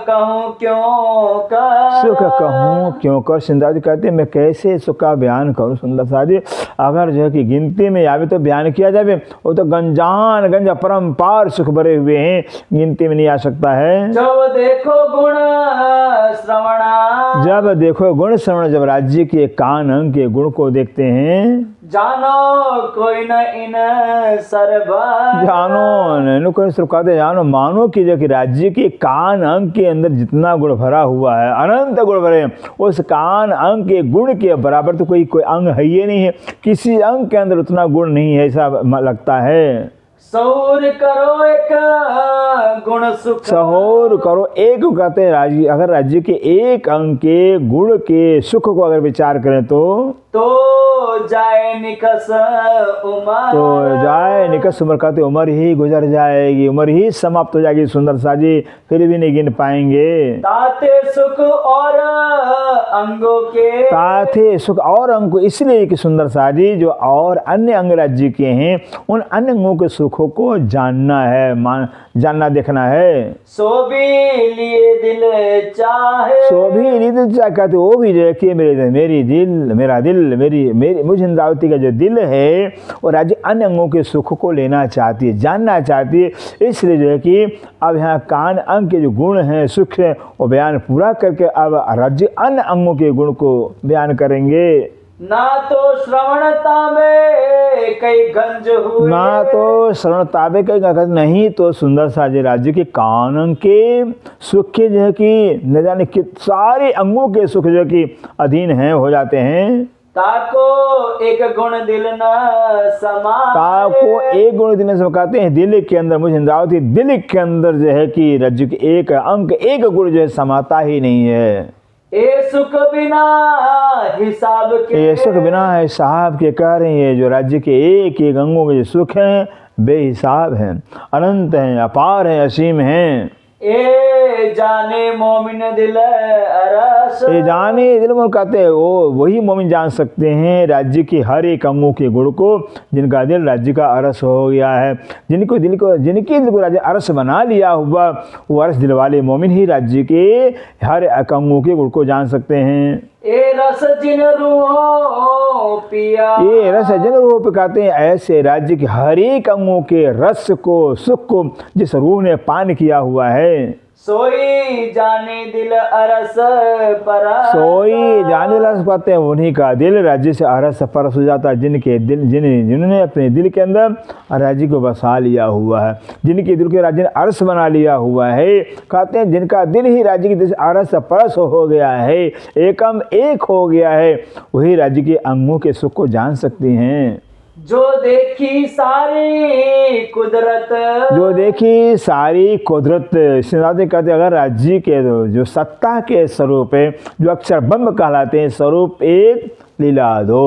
S2: कहूँ क्यों कर,
S1: सुख कहूँ क्यों कर। सुंदर जी कहते हैं मैं कैसे सुख का बयान करूँ सुंदर सा जी, अगर जो है कि गिनती में आवे तो बयान किया जाए, वो तो गंजान गंज अपरंपार सुख भरे हुए हैं, गिनती में नहीं आ सकता है।
S2: जब देखो गुण श्रवणा,
S1: जब देखो गुण श्रवण, जब राज्य के कान अंग के गुण को देखते हैं,
S2: जानो कोई न इन सर्वा,
S1: जानो मानो कि जो कि राज्य के कान अंग के अंदर जितना गुण भरा हुआ है, अनंत गुण भरे, उस कान अंग के गुण के बराबर तो कोई अंग है ही नहीं है, किसी अंग के अंदर उतना गुण नहीं है, ऐसा लगता है।
S2: सौर करो एक गुण सुख,
S1: सहोर करो एक, कहते हैं राज्य, अगर राज्य के एक अंग के गुण के सुख को अगर विचार करें
S2: तो जाए निकस
S1: उम्र, कहते उम्र ही गुजर जाएगी, उम्र ही समाप्त हो जाएगी सुंदर सा जी, फिर भी नहीं गिन पाएंगे।
S2: ताते सुख और अंगों के,
S1: ताते सुख और अंग, इसलिए कि सुंदर सा जी जो और अन्य अंग राज्य के हैं, उन अन्य अंगों के सुखों को जानना है, जानना देखना है।
S2: सो भी लिए दिल चाहे,
S1: सो भी दिल चाहे, कहते वो भी जो है कि मेरा दिल मुझ इंद्रावती का जो दिल है, वो राज्य अन्य अंगों के सुख को लेना चाहती है, जानना चाहती है। इसलिए जो है कि अब यहाँ कान अंग के जो गुण हैं, सुख है, वो बयान पूरा करके अब राज्य अन्य अंगों के गुण को बयान करेंगे।
S2: ना तो श्रवणता में कई गंज हुए,
S1: ना तो श्रवणता में कई, नहीं तो सुंदर सा जी राज्य के कान अंग के सुख के जो है कि न जाने कि सारे अंगों के सुख जो कि अधीन हैं, हो जाते हैं।
S2: ताको एक गुण दिल न समा,
S1: ताको एक गुण दिल से कहते हैं दिल के अंदर, मुझे इंद्रावती दिल के अंदर जो है कि राज्य के एक अंक एक गुण जो है समाता ही नहीं है।
S2: ए सुख बिना हिसाब के,
S1: ये सुख बिना हिसाब के कह रहे हैं, जो राज्य के एक एक अंगों के जो सुख हैं बेहिसाब हैं, अनंत हैं, अपार हैं, असीम हैं।
S2: ए जाने मोमिन दिल अरस,
S1: ये जाने दिल में कहते हैं वो वही मोमिन जान सकते हैं राज्य के हर एक अंगों के गुण को, जिनका दिल राज्य का अरस हो गया है, जिनके दिल को राज्य अरस बना लिया हुआ, वो अरस दिल वाले मोमिन ही राज्य के हर एक अंगों के गुण को जान सकते हैं।
S2: ए रस जिन रूह पिया,
S1: ये रस जिन रूह पे कहते हैं ऐसे राज्य के हर एक अंगों के रस को, सुख को जिस रूह ने पान किया हुआ है,
S2: सोई जाने दिल अरस परस,
S1: सोई जाने रस पाते हैं, उन्हीं का दिल राज्य से अरस परस हो जाता है, जिनके दिल जिन्होंने अपने दिल के अंदर राज्य को बसा लिया हुआ है, जिनके दिल के राज्य ने अरस बना लिया हुआ है। कहते हैं जिनका दिल ही राज्य के दिल से अरस परस हो गया है, एकम एक हो गया है, वही राज्य के अंगों के सुख को जान सकती हैं।
S2: जो देखी सारी कुदरत,
S1: जो देखी सारी कुदरत, कहते अगर राज्य के जो सत्ता के स्वरूप है, जो अक्षर ब्रह्म कहलाते हैं, स्वरूप एक लीला दो,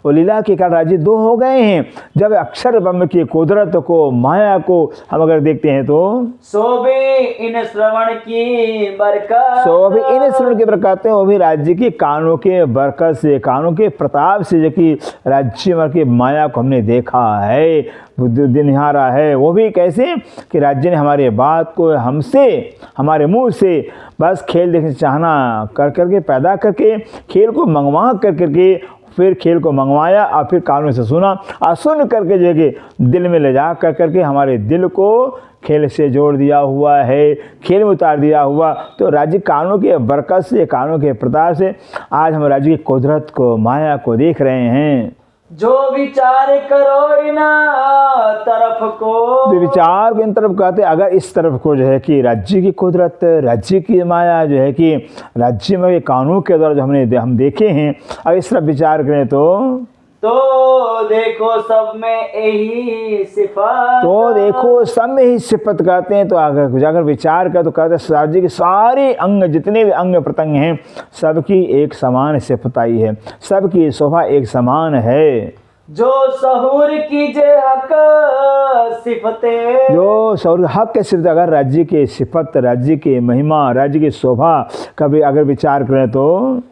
S1: वो लीला के कारण राज्य दो हो गए हैं। जब अक्षर ब्रह्म की कुदरत को, माया को हम अगर देखते हैं तो
S2: सो भी इन श्रवण की बरकत,
S1: सो भी इन श्रवण की बरकत है, वो भी राज्य के कानों के बरकत से, कानों के प्रताप से, जो कि राज्य की माया को हमने देखा है, दिन निहारा है। वो भी कैसे कि राज्य ने हमारे बात को हमसे, हमारे मुंह से बस खेल देखने चाहना कर करके पैदा करके, खेल को मंगवा कर करके फिर खेल को मंगवाया और फिर कानों से सुना और सुन करके जो है कि दिल में ले जा करके हमारे दिल को खेल से जोड़ दिया हुआ है, खेल में उतार दिया हुआ। तो राज्य कानों के बरकत से, कानों के प्रताप से आज हम राज्य की कुदरत को, माया को देख रहे हैं।
S2: जो विचार करो इन तरफ को,
S1: तो विचार को इन तरफ कहते हैं। अगर इस तरफ को जो है कि राज्य की कुदरत, राज्य की माया जो है कि राज्य में कानून के द्वारा जो हम देखे हैं, अगर इस तरफ विचार करें
S2: तो देखो सब में यही सिफत,
S1: तो देखो सब में ही सिफत कहते हैं। तो अगर जाकर विचार कर तो कहते हैं राज्य के सारे अंग, जितने भी अंग प्रत्यंग हैं, सबकी एक समान सिफत आई है, सबकी शोभा एक समान है।
S2: जो सहूर कीजे हक सिफते,
S1: जो सहूर हक के सिफत, अगर राज्य के सिफत, राज्य की महिमा, राज्य की शोभा कभी अगर विचार करें तो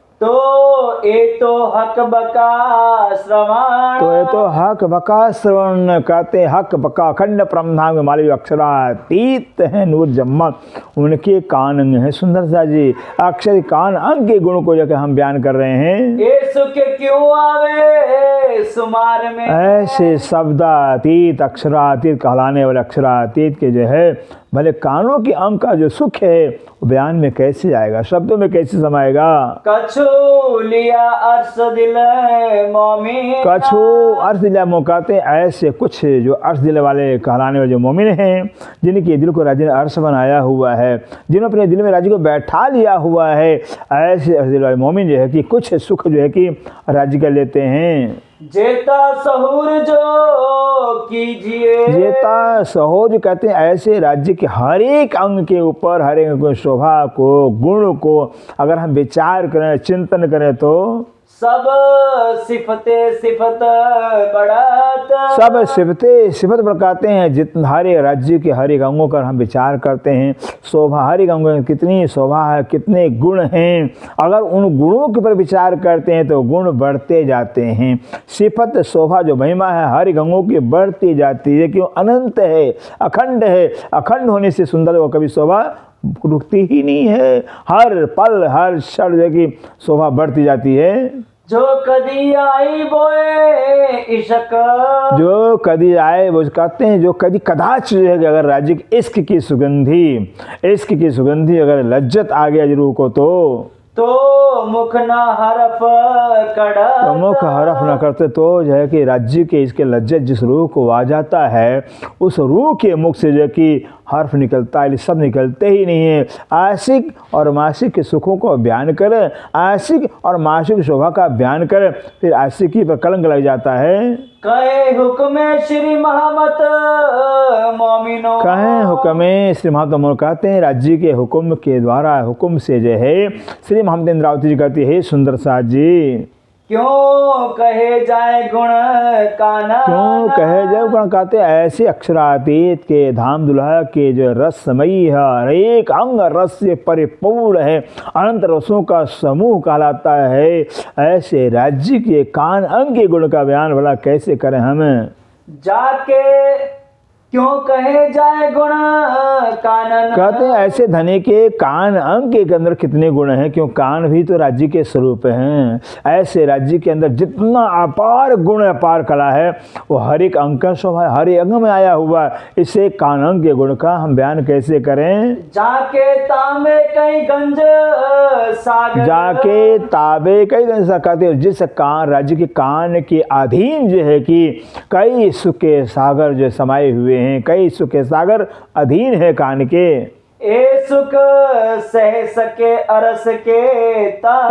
S2: ये तो हक बका श्रवण,
S1: तो ये तो हक बका श्रवण कहते हैं। हक बका अखंड ब्रह्मांड में मालवी अक्षरातीत है नूर जम्मा, उनके कान अंग है। सुंदर सा जी अक्षर कान अंग के गुण को जगह हम बयान कर रहे हैं।
S2: ये सुख क्यों आवे सुमार में,
S1: ऐसे शब्दातीत अक्षरातीत कहलाने वाले अक्षरातीत के जो है भले कानों के अंग का जो सुख है वो बयान में कैसे आएगा, शब्दों में कैसे समाएगा।
S2: कछु लिया अर्श दिल मोमिन,
S1: कछु अर्श दिला मौकाते ऐसे कुछ जो अर्श दिल वाले कहलाने वाले जो मोमिन हैं, जिनके दिल को राज्य ने अर्श बनाया हुआ है, जिन्होंने अपने दिल में राज्य को बैठा लिया हुआ है, ऐसे अर्श दिल वाले मोमिन जो है कि कुछ सुख जो है कि राज्य कर लेते हैं।
S2: जेता सहूर जो कीजिए,
S1: जेता सहूर कहते हैं ऐसे राज्य के हर एक अंग के ऊपर, हर एक को शोभा को, गुण को अगर हम विचार करें, चिंतन करें तो
S2: सब सिफते सिफत बढ़त,
S1: सब सिफते सिफत बढ़ाते हैं। जितने हर एक राज्य के हर एक अंगों का हम विचार करते हैं, शोभा हर एक अंगों में कितनी शोभा है, कितने गुण हैं, अगर उन गुणों के ऊपर विचार करते हैं तो गुण बढ़ते जाते हैं। सिफत शोभा जो महिमा है हर एक अंगों की बढ़ती जाती है, क्यों अनंत है, अखंड है। अखंड होने से सुंदर वो कभी शोभा रुकती ही नहीं है, हर पल हर क्षण की शोभा बढ़ती जाती है।
S2: जो कदी आई बोए इश्क,
S1: जो कदी आए वो कहते हैं जो कदी कदाच जो है अगर राज्य की इश्क की सुगंधी अगर लज्जत आ गया रूह को
S2: तो मुख न हरफ कड़ा,
S1: तो मुख हरफ न करते तो जो है कि राज्य के इसके लज्जत जिस रूह को आ जाता है, उस रूह के मुख से जो है कि हर्फ निकलता है, सब निकलते ही नहीं है। आशिक और माशिक के सुखों को बयान करें, आशिक और माशिक शोभा का बयान करें, फिर आशिकी पर कलंक लग जाता है।
S2: कहे हुक्म श्री मोहम्मद मोमिनो,
S1: कहे हुक्म श्री मोहम्मद कहते हैं राज्य के हुक्म के द्वारा, हुक्म से जो है श्री मोहम्मद इंद्रावती जी कहती है सुंदर सा जी
S2: क्यों कहे जाए गुण काना,
S1: क्यों कहे जाए गुण कहते ऐसे अक्षरातीत के धाम दुल्हा के जो रसमयी है, हर एक अंग रस से परिपूर्ण है, अनंत रसों का समूह कहलाता है। ऐसे राज्य के कान अंग के गुण का बयान भला कैसे करें हम।
S2: जाके क्यों कहे जाए गुण कानन,
S1: कहते हैं ऐसे धने के कान अंग के अंदर कितने गुण हैं, क्यों कान भी तो राज्य के स्वरूप हैं। ऐसे राज्य के अंदर जितना अपार गुण अपार कला है वो हर एक अंग का शोभा हर एक अंग में आया हुआ, इससे कान अंग के गुण का हम बयान कैसे करें।
S2: जाके तांबे कई गंज सागर,
S1: जाके ताबे कई गंज कहते हैं जिस कान राज्य के कान के अधीन जो है कि कई सुख के सागर जो समाये हुए हैं, कई सुख के सागर अधीन है कान के।
S2: ए सुख सह सके अरस के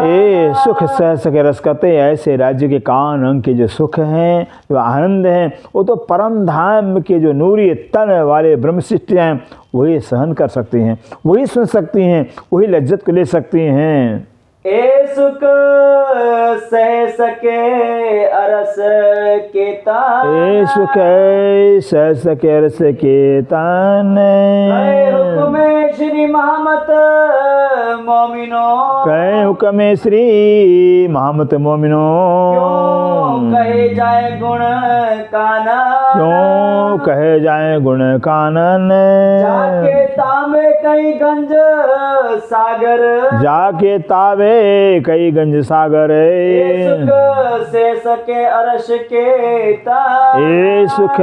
S1: ए सुख सह सके रस कहते हैं ऐसे राज्य के कान अंग के जो सुख हैं, जो आनंद हैं, वो तो परम धाम के जो नूरी तन वाले ब्रह्मशिष्ट हैं वही सहन कर सकती हैं, वही सुन सकती हैं, वही लज्जत को ले सकती हैं।
S2: ए सुख सह सके अरस के तान,
S1: ए सुख सह सके अरस के तान,
S2: हुक्म श्री मोहम्मद मोमिनो
S1: कहे हुक्म श्री मोहम्मद मोमिनो
S2: क्यों कहे जाए गुण कानन
S1: क्यों कहे जाए गुण कानन
S2: जाके तांबे कई गंज सागर
S1: जाके तावे कई गंज सागर
S2: ये सुख से सके अरश के तान
S1: ए सुख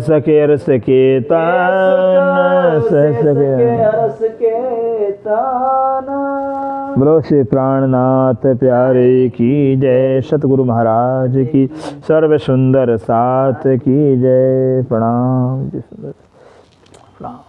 S1: सके रस के तान सके
S2: अरस के तान।
S1: बोलो श्री प्राणनाथ प्यारे की जय। सतगुरु महाराज की सर्व सुंदर साथ की जय। प्रणाम जी सुंदर प्रणाम।